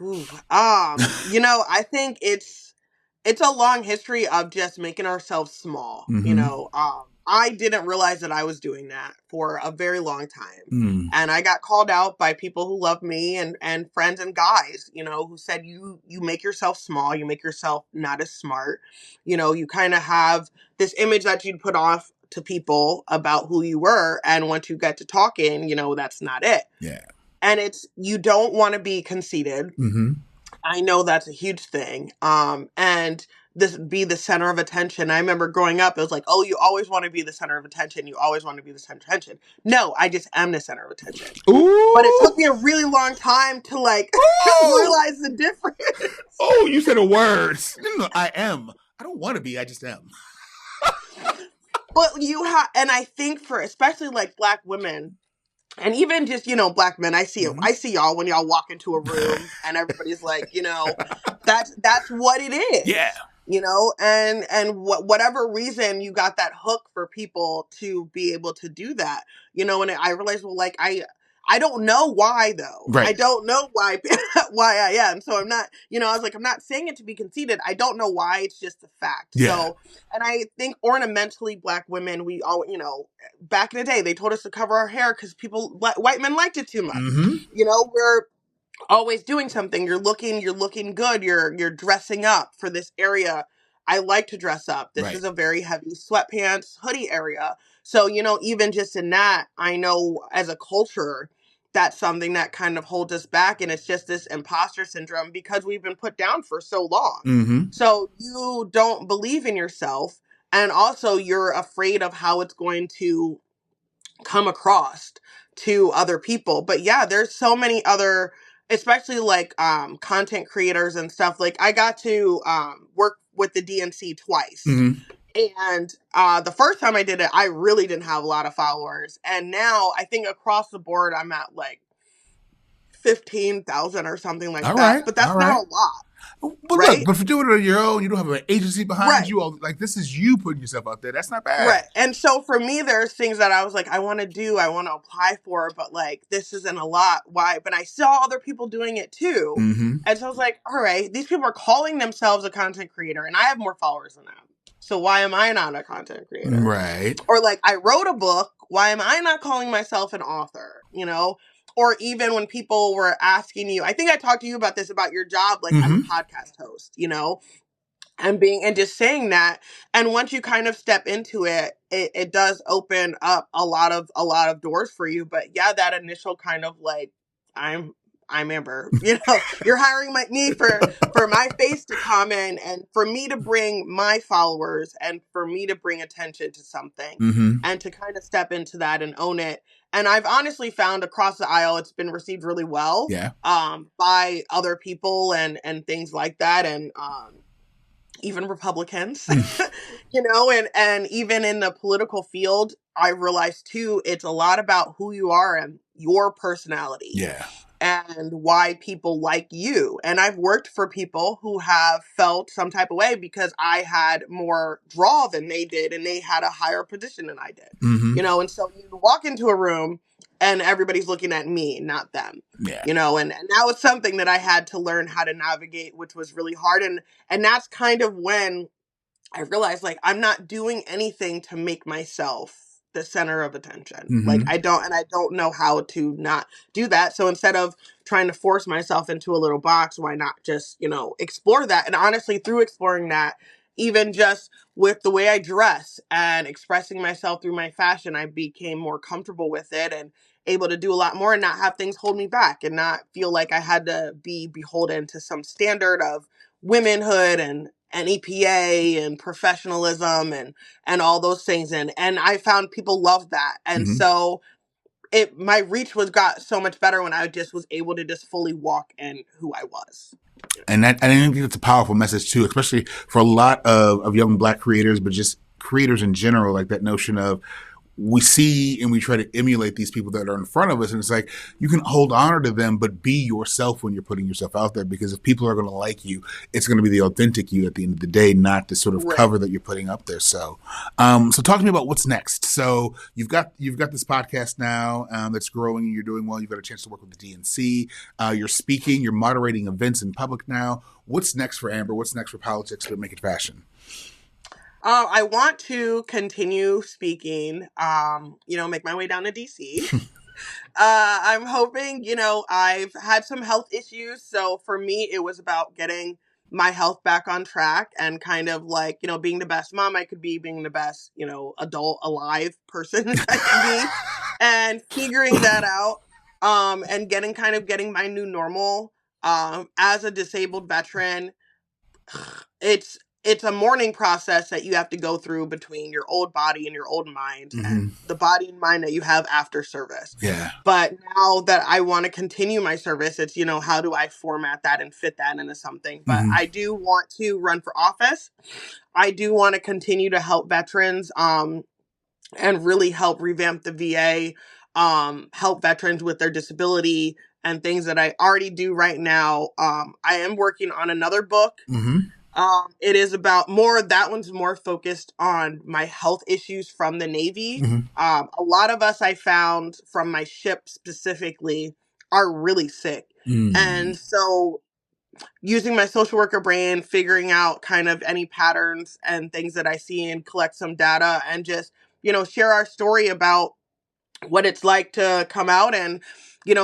Speaker 2: ooh, I think it's a long history of just making ourselves small.
Speaker 1: Mm-hmm.
Speaker 2: I didn't realize that I was doing that for a very long time.
Speaker 1: Mm.
Speaker 2: And I got called out by people who love me and friends and guys, who said you make yourself small, you make yourself not as smart. You kind of have this image that you'd put off to people about who you were, and once you get to talking, that's not it.
Speaker 1: Yeah.
Speaker 2: And you don't want to be conceited.
Speaker 1: Mm-hmm.
Speaker 2: I know that's a huge thing. And this be the center of attention. I remember growing up, it was like, oh, you always want to be the center of attention. You always want to be the center of attention. No, I just am the center of attention. But it took
Speaker 1: Ooh.
Speaker 2: me a really long time to like
Speaker 1: Oh.
Speaker 2: realize the difference.
Speaker 1: Oh, you said a word. No, I am. I don't want to be. I just am.
Speaker 2: But and I think for especially like Black women, and even just, Black men, I see it.
Speaker 1: Mm-hmm.
Speaker 2: I see y'all when y'all walk into a room and everybody's like, that's what it
Speaker 1: Yeah.
Speaker 2: is. And whatever reason you got that hook for people to be able to do that. And I realized, well, like I don't know why though. I
Speaker 1: Right.
Speaker 2: don't know why why I am. So I'm not, I was like, I'm not saying it to be conceited. I don't know why. It's just a fact.
Speaker 1: Yeah.
Speaker 2: So, and I think ornamentally Black women, we all, back in the day, they told us to cover our hair because white men liked it too much.
Speaker 1: Mm-hmm.
Speaker 2: We're always doing something. You're looking good. You're dressing up for this area. I like to dress up. This
Speaker 1: Right.
Speaker 2: is a very heavy sweatpants, hoodie area. So, even just in that, I know as a culture, that's something that kind of holds us back. And it's just this imposter syndrome because we've been put down for so long.
Speaker 1: Mm-hmm.
Speaker 2: So you don't believe in yourself. And also you're afraid of how it's going to come across to other people. But yeah, there's so many other, especially like content creators and stuff. Like I got to work with the DNC twice.
Speaker 1: Mm-hmm.
Speaker 2: And the first time I did it, I really didn't have a lot of followers. And now I think across the board I'm at like 15,000 or something like
Speaker 1: All
Speaker 2: that.
Speaker 1: right.
Speaker 2: But that's
Speaker 1: All
Speaker 2: not
Speaker 1: right.
Speaker 2: a lot,
Speaker 1: But look,
Speaker 2: right?
Speaker 1: but for doing it on your own, you don't have an agency behind
Speaker 2: Right.
Speaker 1: you. All like this is you putting yourself out there. That's not bad.
Speaker 2: Right. And so for me, there's things that I was like, I want to do, I want to apply for, but like, this isn't a lot. Why? But I saw other people doing it too.
Speaker 1: Mm-hmm.
Speaker 2: And so I was like, all right, these people are calling themselves a content creator and I have more followers than them. So why am I not a content creator?
Speaker 1: Right.
Speaker 2: Or like, I wrote a book. Why am I not calling myself an author? Or even when people were asking you, I think I talked to you about this, about your job, like as a podcast host, and just saying that. And once you kind of step into it, it does open up a lot of doors for you. But yeah, that initial kind of like, I'm I'm Amber. You're hiring me for my face to come in and for me to bring my followers and for me to bring attention to something
Speaker 1: Mm-hmm.
Speaker 2: and to kind of step into that and own it. And I've honestly found across the aisle it's been received really well
Speaker 1: Yeah.
Speaker 2: by other people and things like that, and even Republicans, and even in the political field, I realized too, it's a lot about who you are and your personality
Speaker 1: Yeah.
Speaker 2: and why people like you. And I've worked for people who have felt some type of way because I had more draw than they did and they had a higher position than I did.
Speaker 1: Mm-hmm.
Speaker 2: And so you walk into a room and everybody's looking at me, not them.
Speaker 1: Yeah.
Speaker 2: And that was something that I had to learn how to navigate, which was really hard. And that's kind of when I realized, like, I'm not doing anything to make myself the center of attention. Like,
Speaker 1: Mm-hmm.
Speaker 2: I don't know how to not do that. So instead of trying to force myself into a little box, why not just, explore that? And honestly, through exploring that, even just with the way I dress and expressing myself through my fashion, I became more comfortable with it and able to do a lot more and not have things hold me back and not feel like I had to be beholden to some standard of womanhood and EPA and professionalism and all those things, and I found people love that, and
Speaker 1: Mm-hmm.
Speaker 2: so my reach got so much better when I just was able to just fully walk in who I was.
Speaker 1: And I think that's a powerful message too, especially for a lot of young Black creators, but just creators in general. Like that notion of we see and we try to emulate these people that are in front of us, and it's like you can hold honor to them, but be yourself when you're putting yourself out there. Because if people are going to like you, it's going to be the authentic you at the end of the day, not the sort of
Speaker 2: Right.
Speaker 1: cover that you're putting up there. So, so talk to me about what's next. So you've got this podcast now that's growing and you're doing well. You've got a chance to work with the DNC. You're speaking. You're moderating events in public now. What's next for Amber? What's next for politics but make it fashion?
Speaker 2: I want to continue speaking, make my way down to DC. I'm hoping, I've had some health issues. So for me, it was about getting my health back on track and kind of like, being the best mom I could be, being the best, adult alive person I could be, and figuring that out, and getting my new normal. As a disabled veteran, it's a mourning process that you have to go through between your old body and your old mind
Speaker 1: Mm-hmm.
Speaker 2: and the body and mind that you have after service.
Speaker 1: Yeah.
Speaker 2: But now that I want to continue my service, it's, how do I format that and fit that into something? But
Speaker 1: Mm-hmm.
Speaker 2: I do want to run for office. I do want to continue to help veterans and really help revamp the VA, help veterans with their disability and things that I already do right now. I am working on another book.
Speaker 1: Mm-hmm.
Speaker 2: It is that one's more focused on my health issues from the Navy.
Speaker 1: Mm-hmm.
Speaker 2: A lot of us I found from my ship specifically are really sick.
Speaker 1: Mm-hmm.
Speaker 2: And so using my social worker brain, figuring out kind of any patterns and things that I see and collect some data and just, share our story about what it's like to come out and,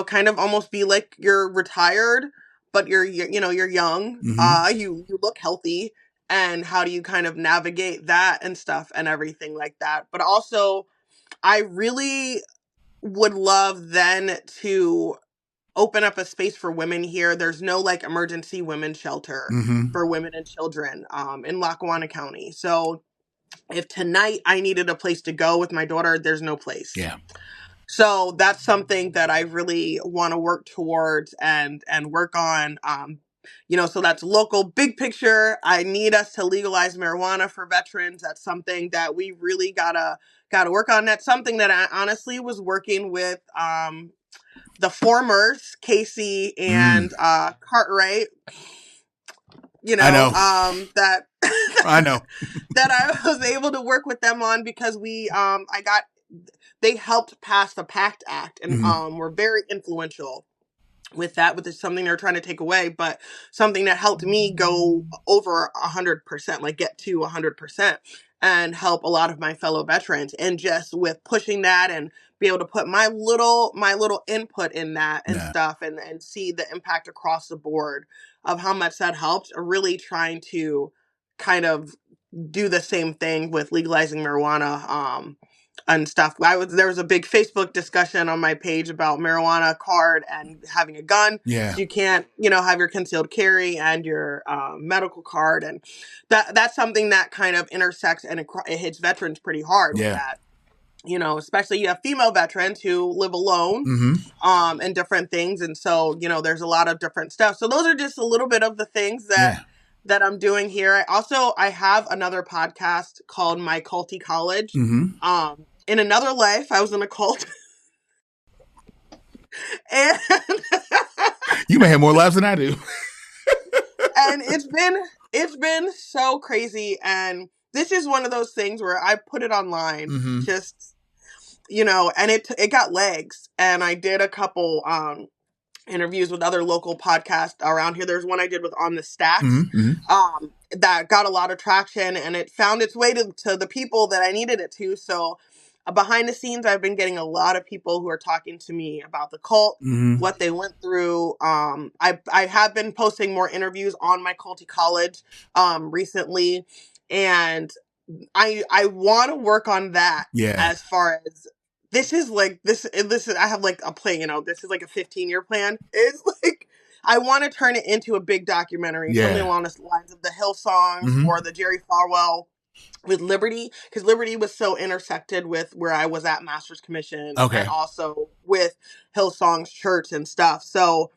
Speaker 2: kind of almost be like you're retired, but you're young,
Speaker 1: Mm-hmm.
Speaker 2: you look healthy, and how do you kind of navigate that and stuff and everything like that. But also, I really would love then to open up a space for women here. There's no like emergency women's shelter
Speaker 1: Mm-hmm.
Speaker 2: for women and children in Lackawanna County. So if tonight I needed a place to go with my daughter, there's no place.
Speaker 1: Yeah.
Speaker 2: So that's something that I really want to work towards and work on. So that's local, big picture. I need us to legalize marijuana for veterans. That's something that we really gotta work on. That's something that I honestly was working with the formers, Casey
Speaker 1: Mm.
Speaker 2: and Cartwright.
Speaker 1: I know.
Speaker 2: That
Speaker 1: I know.
Speaker 2: that I was able to work with them on because they helped pass the PACT Act and
Speaker 1: Mm-hmm.
Speaker 2: were very influential with that, which is something they're trying to take away, but something that helped me go over 100%, like get to 100% and help a lot of my fellow veterans. And just with pushing that and be able to put my little input in that and
Speaker 1: Yeah.
Speaker 2: stuff and see the impact across the board of how much that helped, really trying to kind of do the same thing with legalizing marijuana and stuff. There was a big Facebook discussion on my page about marijuana card and having a gun.
Speaker 1: Yeah.
Speaker 2: So you can't, have your concealed carry and your medical card, and that's something that kind of intersects, and it hits veterans pretty hard with
Speaker 1: Yeah.
Speaker 2: that. Especially you have female veterans who live alone,
Speaker 1: Mm-hmm.
Speaker 2: and different things. And so, there's a lot of different stuff. So those are just a little bit of the things
Speaker 1: Yeah.
Speaker 2: that I'm doing here. I have another podcast called My Culty College.
Speaker 1: Mm-hmm.
Speaker 2: In another life, I was in a cult. And
Speaker 1: You may have more lives than I do.
Speaker 2: and it's been so crazy. And this is one of those things where I put it online,
Speaker 1: Mm-hmm.
Speaker 2: just, and it got legs. And I did a couple interviews with other local podcasts around here. There's one I did with On the Stacks,
Speaker 1: Mm-hmm.
Speaker 2: that got a lot of traction, and it found its way to the people that I needed it to. So behind the scenes, I've been getting a lot of people who are talking to me about the cult,
Speaker 1: Mm-hmm.
Speaker 2: what they went through. I have been posting more interviews on My Culty College recently, and I want to work on that.
Speaker 1: Yeah.
Speaker 2: As far as this is like this is I have like a plan. This is like a 15-year plan. It's like I want to turn it into a big documentary, something
Speaker 1: Yeah.
Speaker 2: along the lines of the Hill Songs,
Speaker 1: Mm-hmm.
Speaker 2: or the Jerry Falwell with Liberty, because Liberty was so intersected with where I was at Master's Commission,
Speaker 1: Okay.
Speaker 2: and also with Hillsong's church and stuff. So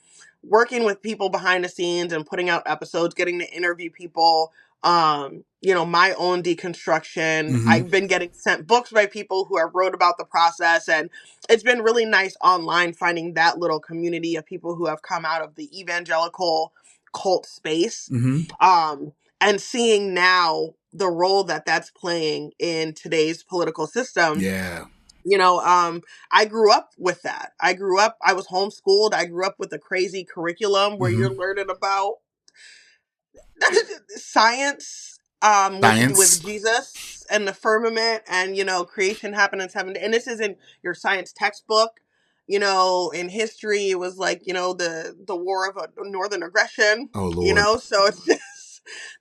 Speaker 2: working with people behind the scenes and putting out episodes, getting to interview people, my own deconstruction.
Speaker 1: Mm-hmm.
Speaker 2: I've been getting sent books by people who have wrote about the process, and it's been really nice online finding that little community of people who have come out of the evangelical cult space.
Speaker 1: Mm-hmm.
Speaker 2: And seeing now the role that's playing in today's political system.
Speaker 1: Yeah.
Speaker 2: I grew up with that. I was homeschooled. I grew up with a crazy curriculum where you're learning about science, with Jesus and the firmament, and, creation happened in 7 days. And this isn't your science textbook. In history, it was like, the war of northern aggression,
Speaker 1: Oh, Lord.
Speaker 2: so it's just,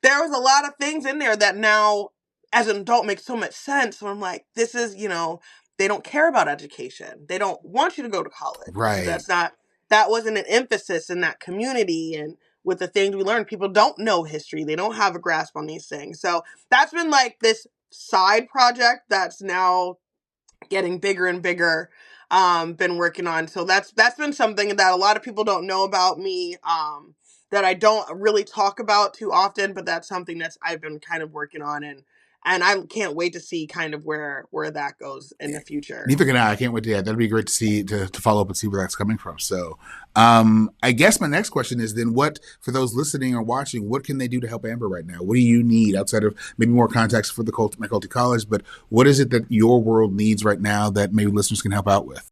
Speaker 2: there was a lot of things in there that now, as an adult, makes so much sense. When I'm like, this is, they don't care about education. They don't want you to go to college.
Speaker 1: Right.
Speaker 2: That wasn't an emphasis in that community. And with the things we learned, people don't know history. They don't have a grasp on these things. So that's been like this side project that's now getting bigger and bigger, been working on. So that's been something that a lot of people don't know about me, that I don't really talk about too often, but that's something I've been kind of working on, and I can't wait to see kind of where that goes in the future.
Speaker 1: Neither can I. I can't wait to. Yeah, that'd be great to see, to follow up and see where that's coming from. So, I guess my next question is then, what, for those listening or watching, what can they do to help Amber right now? What do you need outside of maybe more context for My Culty College? But what is it that your world needs right now that maybe listeners can help out with?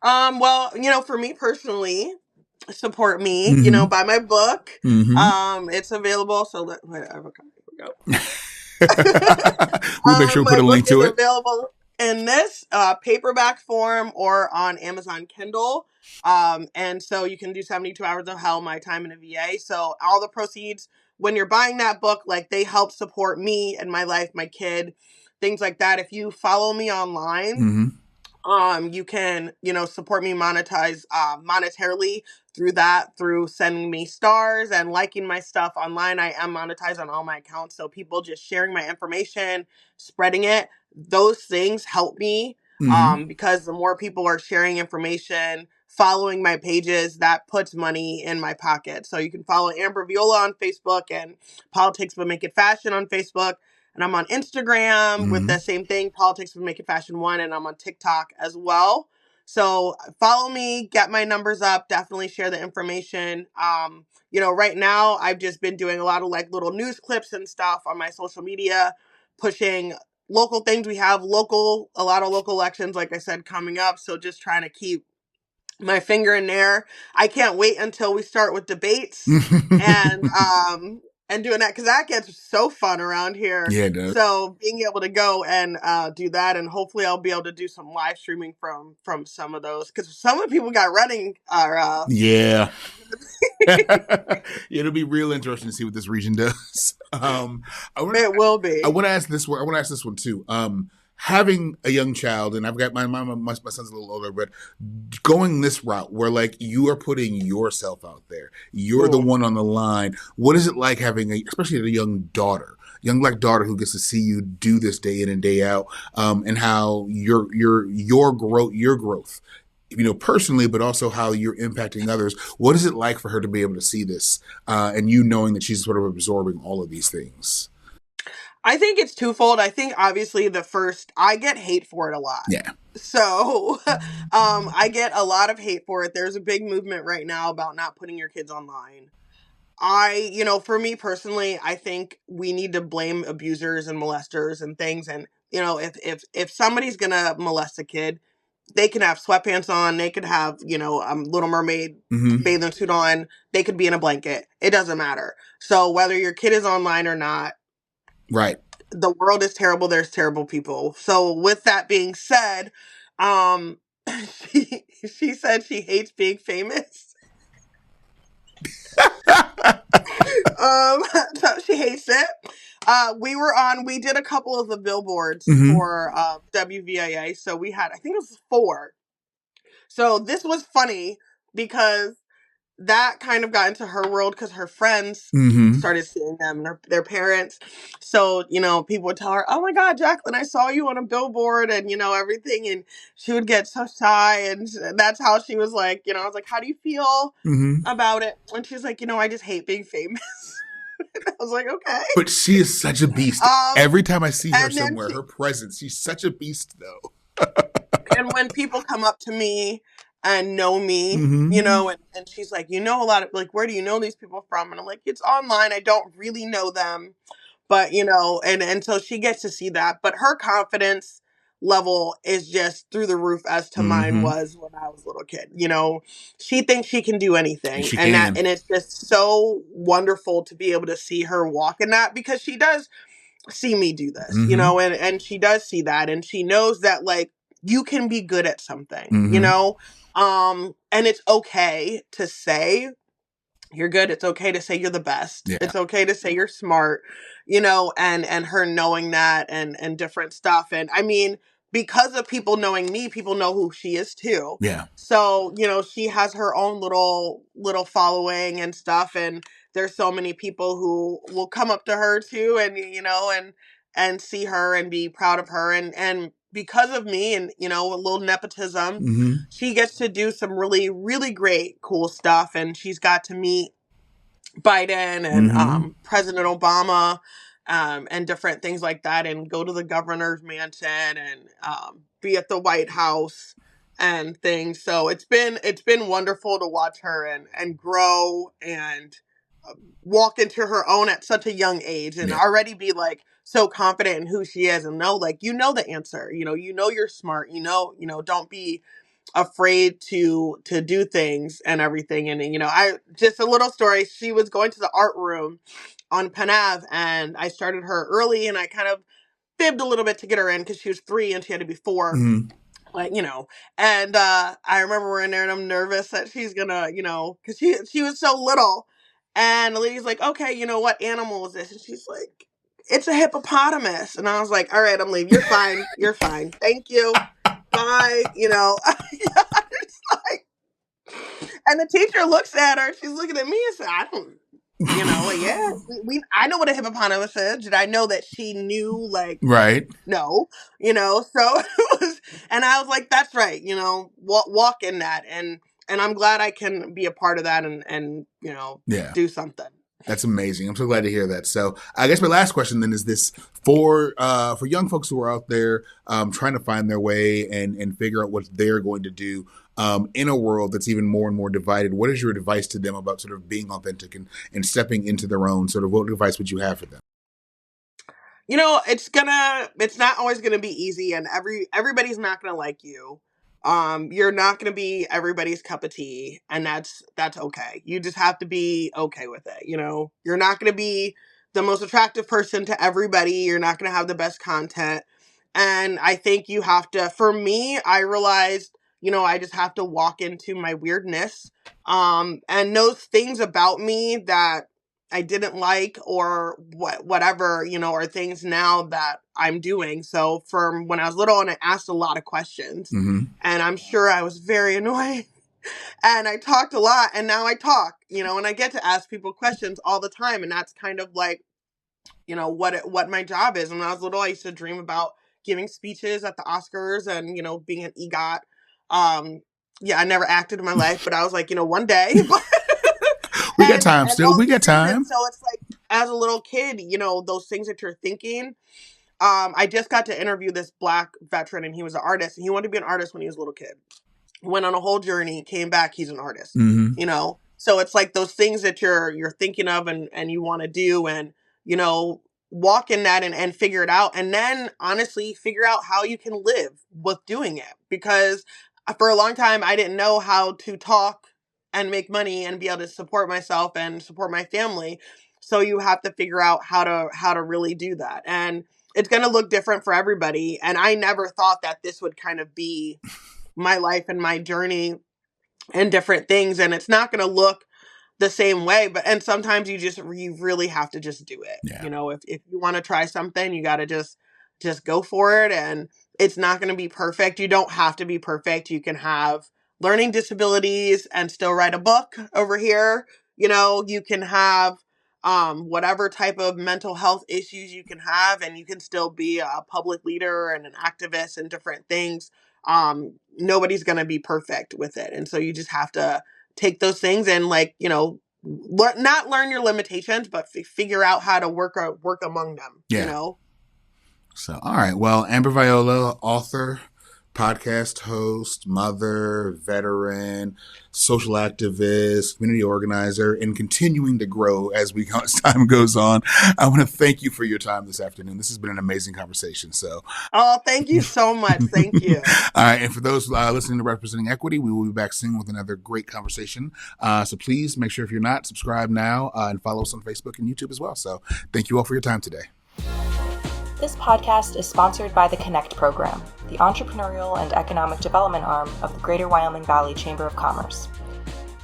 Speaker 2: Well, for me personally, support me. Buy my book. It's available. So here we go.
Speaker 1: We'll make sure we put a link to it.
Speaker 2: Available in this paperback form or on Amazon Kindle. And so you can do 72 Hours of Hell, My Time in a VA. So all the proceeds, when you're buying that book, like, they help support me and my life, my kid, things like that. If you follow me online, you can, support me monetarily through sending me stars and liking my stuff online. I am monetized on all my accounts. So people just sharing my information, spreading it, those things help me. Because the more people are sharing information, following my pages, that puts money in my pocket. So you can follow Amber Viola on Facebook and Politics But Make It Fashion on Facebook. And I'm on Instagram with the same thing, Politics But Make It Fashion 1, and I'm on TikTok as well. So follow me, get my numbers up, definitely share the information. Right now I've just been doing a lot of like little news clips and stuff on my social media, pushing local things. We have a lot of local elections, like I said, coming up. So just trying to keep my finger in there. I can't wait until we start with debates and doing that, because that gets so fun around here.
Speaker 1: Yeah, it does.
Speaker 2: So being able to go and do that, and hopefully I'll be able to do some live streaming from some of those, because some of the people got running are
Speaker 1: yeah. It'll be real interesting to see what this region does.
Speaker 2: It will be.
Speaker 1: I want to ask this one. I want to ask this one too. having a young child, and I've got my son's a little older, but going this route where like you are putting yourself out there, you're the
Speaker 2: Mm.
Speaker 1: one on the line. What is it like having especially a young black daughter who gets to see you do this day in and day out, and how your growth, personally, but also how you're impacting others. What is it like for her to be able to see this, and you knowing that she's sort of absorbing all of these things?
Speaker 2: I think it's twofold. I think obviously the first, I get hate for it a lot.
Speaker 1: Yeah.
Speaker 2: So, I get a lot of hate for it. There's a big movement right now about not putting your kids online. For me personally, I think we need to blame abusers and molesters and things. And, if somebody's gonna molest a kid, they can have sweatpants on, they could have, Little Mermaid
Speaker 1: Mm-hmm.
Speaker 2: bathing suit on, they could be in a blanket. It doesn't matter. So whether your kid is online or not,
Speaker 1: Right.
Speaker 2: the world is terrible. There's terrible people. So with that being said, um, she said she hates being famous. Um, so she hates it. We did a couple of the billboards
Speaker 1: Mm-hmm.
Speaker 2: for WVIA. So we had, I think it was 4. So this was funny because that kind of got into her world because her friends
Speaker 1: Mm-hmm.
Speaker 2: started seeing them and their parents. So, people would tell her, "Oh my God, Jacqueline, I saw you on a billboard," and, everything. And she would get so shy. And that's how she was like, I was like, "How do you feel
Speaker 1: Mm-hmm.
Speaker 2: about it?" And she's like, "I just hate being famous." I was like, "Okay."
Speaker 1: But she is such a beast.
Speaker 2: Um,
Speaker 1: Every time I see her
Speaker 2: and then
Speaker 1: somewhere, her presence, she's such a beast, though.
Speaker 2: and when people come up to me and know me,
Speaker 1: Mm-hmm.
Speaker 2: and she's like, a lot of, like, "Where do you know these people from?" And I'm like, "It's online. I don't really know them." But, and so she gets to see that. But her confidence level is just through the roof as to mine
Speaker 1: Mm-hmm.
Speaker 2: was when I was a little kid. She thinks she can do
Speaker 1: And
Speaker 2: anything.
Speaker 1: she
Speaker 2: And
Speaker 1: can.
Speaker 2: it's just so wonderful to be able to see her walk in that, because she does see me do this,
Speaker 1: Mm-hmm.
Speaker 2: and she does see that, and she knows that, like, you can be good at something,
Speaker 1: Mm-hmm.
Speaker 2: and it's okay to say you're good. It's okay to say you're the best.
Speaker 1: Yeah.
Speaker 2: It's okay to say you're smart, and her knowing that, and different stuff. And I mean, because of people knowing me, people know who she is too.
Speaker 1: Yeah.
Speaker 2: So, she has her own little following and stuff, and there's so many people who will come up to her too, and and see her and be proud of her, and because of me, and a little nepotism,
Speaker 1: Mm-hmm.
Speaker 2: she gets to do some really, really great, cool stuff. And she's got to meet Biden and
Speaker 1: Mm-hmm.
Speaker 2: President Obama, and different things like that, and go to the governor's mansion, and be at the White House and things. So it's been wonderful to watch her and grow, and walk into her own at such a young age, and
Speaker 1: Yeah.
Speaker 2: already be like so confident in who she is, and know, like, the answer. You're smart. Don't be afraid to do things and everything. And I just, a little story, she was going to the art room on Penn Ave, and I started her early, and I kind of fibbed a little bit to get her in because she was 3 and she had to be 4,
Speaker 1: Mm-hmm.
Speaker 2: like, and I remember we're in there, and I'm nervous that she's gonna, because she was so little. And the lady's like, "Okay, what animal is this?" And she's like, "It's a hippopotamus." And I was like, "All right, I'm leaving. You're fine. You're fine. Thank you. Bye." It's like, and the teacher looks at her. She's looking at me and said, "I don't." Like, yeah, I know what a hippopotamus is. Did I know that she knew, like,
Speaker 1: Right.
Speaker 2: no, so it was, and I was like, "That's right, walk in that." And I'm glad I can be a part of that, and
Speaker 1: Yeah.
Speaker 2: do something.
Speaker 1: That's amazing. I'm so glad to hear that. So I guess my last question then is this: for young folks who are out there, trying to find their way and figure out what they're going to do, in a world that's even more and more divided. What is your advice to them about sort of being authentic and stepping into their own? Sort of, what advice would you have for them?
Speaker 2: It's not always gonna be easy, and everybody's not gonna like you. You're not gonna be everybody's cup of tea, and that's okay. You just have to be okay with it. You're not gonna be the most attractive person to everybody. You're not gonna have the best content. And I think you have to, for me, I realized, I just have to walk into my weirdness. And those things about me that I didn't like, or whatever, or things now that I'm doing. So from when I was little, and I asked a lot of questions,
Speaker 1: Mm-hmm.
Speaker 2: and I'm sure I was very annoying. And I talked a lot, and now I talk, and I get to ask people questions all the time. And that's kind of like, what my job is. When I was little, I used to dream about giving speeches at the Oscars and, being an EGOT. Yeah, I never acted in my life, but I was like, one day.
Speaker 1: We got time
Speaker 2: And
Speaker 1: still.
Speaker 2: all
Speaker 1: We
Speaker 2: these
Speaker 1: got
Speaker 2: things. And
Speaker 1: time.
Speaker 2: so it's like, as a little kid, those things that you're thinking. I just got to interview this Black veteran, and he was an artist, and he wanted to be an artist when he was a little kid. Went on a whole journey, came back, he's an artist.
Speaker 1: Mm-hmm.
Speaker 2: So it's like those things that you're thinking of, and you want to do, and walk in that, and figure it out, and then honestly figure out how you can live with doing it. Because for a long time I didn't know how to talk and make money and be able to support myself and support my family. So you have to figure out how to really do that, and it's going to look different for everybody. And I never thought that this would kind of be my life and my journey and different things. And it's not going to look the same way, and sometimes you really have to just do it.
Speaker 1: Yeah.
Speaker 2: If you want to try something, you got to just go for it. And it's not going to be perfect. You don't have to be perfect. You can have learning disabilities and still write a book over here. You can have whatever type of mental health issues you can have, and you can still be a public leader and an activist and different things. Nobody's going to be perfect with it. And so you just have to take those things and, like, not learn your limitations, but figure out how to work among them.
Speaker 1: Yeah. So, all right. Well, Amber Viola, author, podcast host, mother, veteran, social activist, community organizer, and continuing to grow as time goes on. I want to thank you for your time this afternoon. This has been an amazing conversation. So,
Speaker 2: thank you so much. Thank you.
Speaker 1: All right. And for those listening to Representing Equity, we will be back soon with another great conversation. So please make sure, if you're not, subscribe now and follow us on Facebook and YouTube as well. So thank you all for your time today.
Speaker 3: This podcast is sponsored by the Connect program, the entrepreneurial and economic development arm of the Greater Wyoming Valley Chamber of Commerce.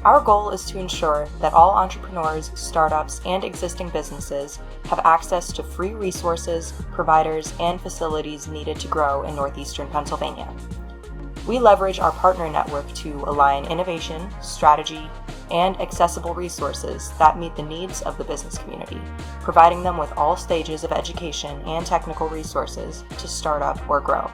Speaker 3: Our goal is to ensure that all entrepreneurs, startups, and existing businesses have access to free resources, providers, and facilities needed to grow in northeastern Pennsylvania. We leverage our partner network to align innovation, strategy, and accessible resources that meet the needs of the business community, providing them with all stages of education and technical resources to start up or grow.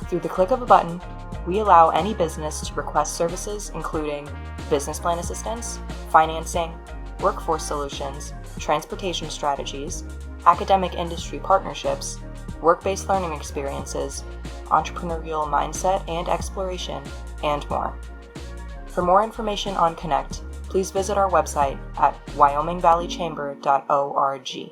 Speaker 3: Through the click of a button, we allow any business to request services including business plan assistance, financing, workforce solutions, transportation strategies, academic industry partnerships, work-based learning experiences, entrepreneurial mindset and exploration, and more. For more information on Connect, please visit our website at wyomingvalleychamber.org.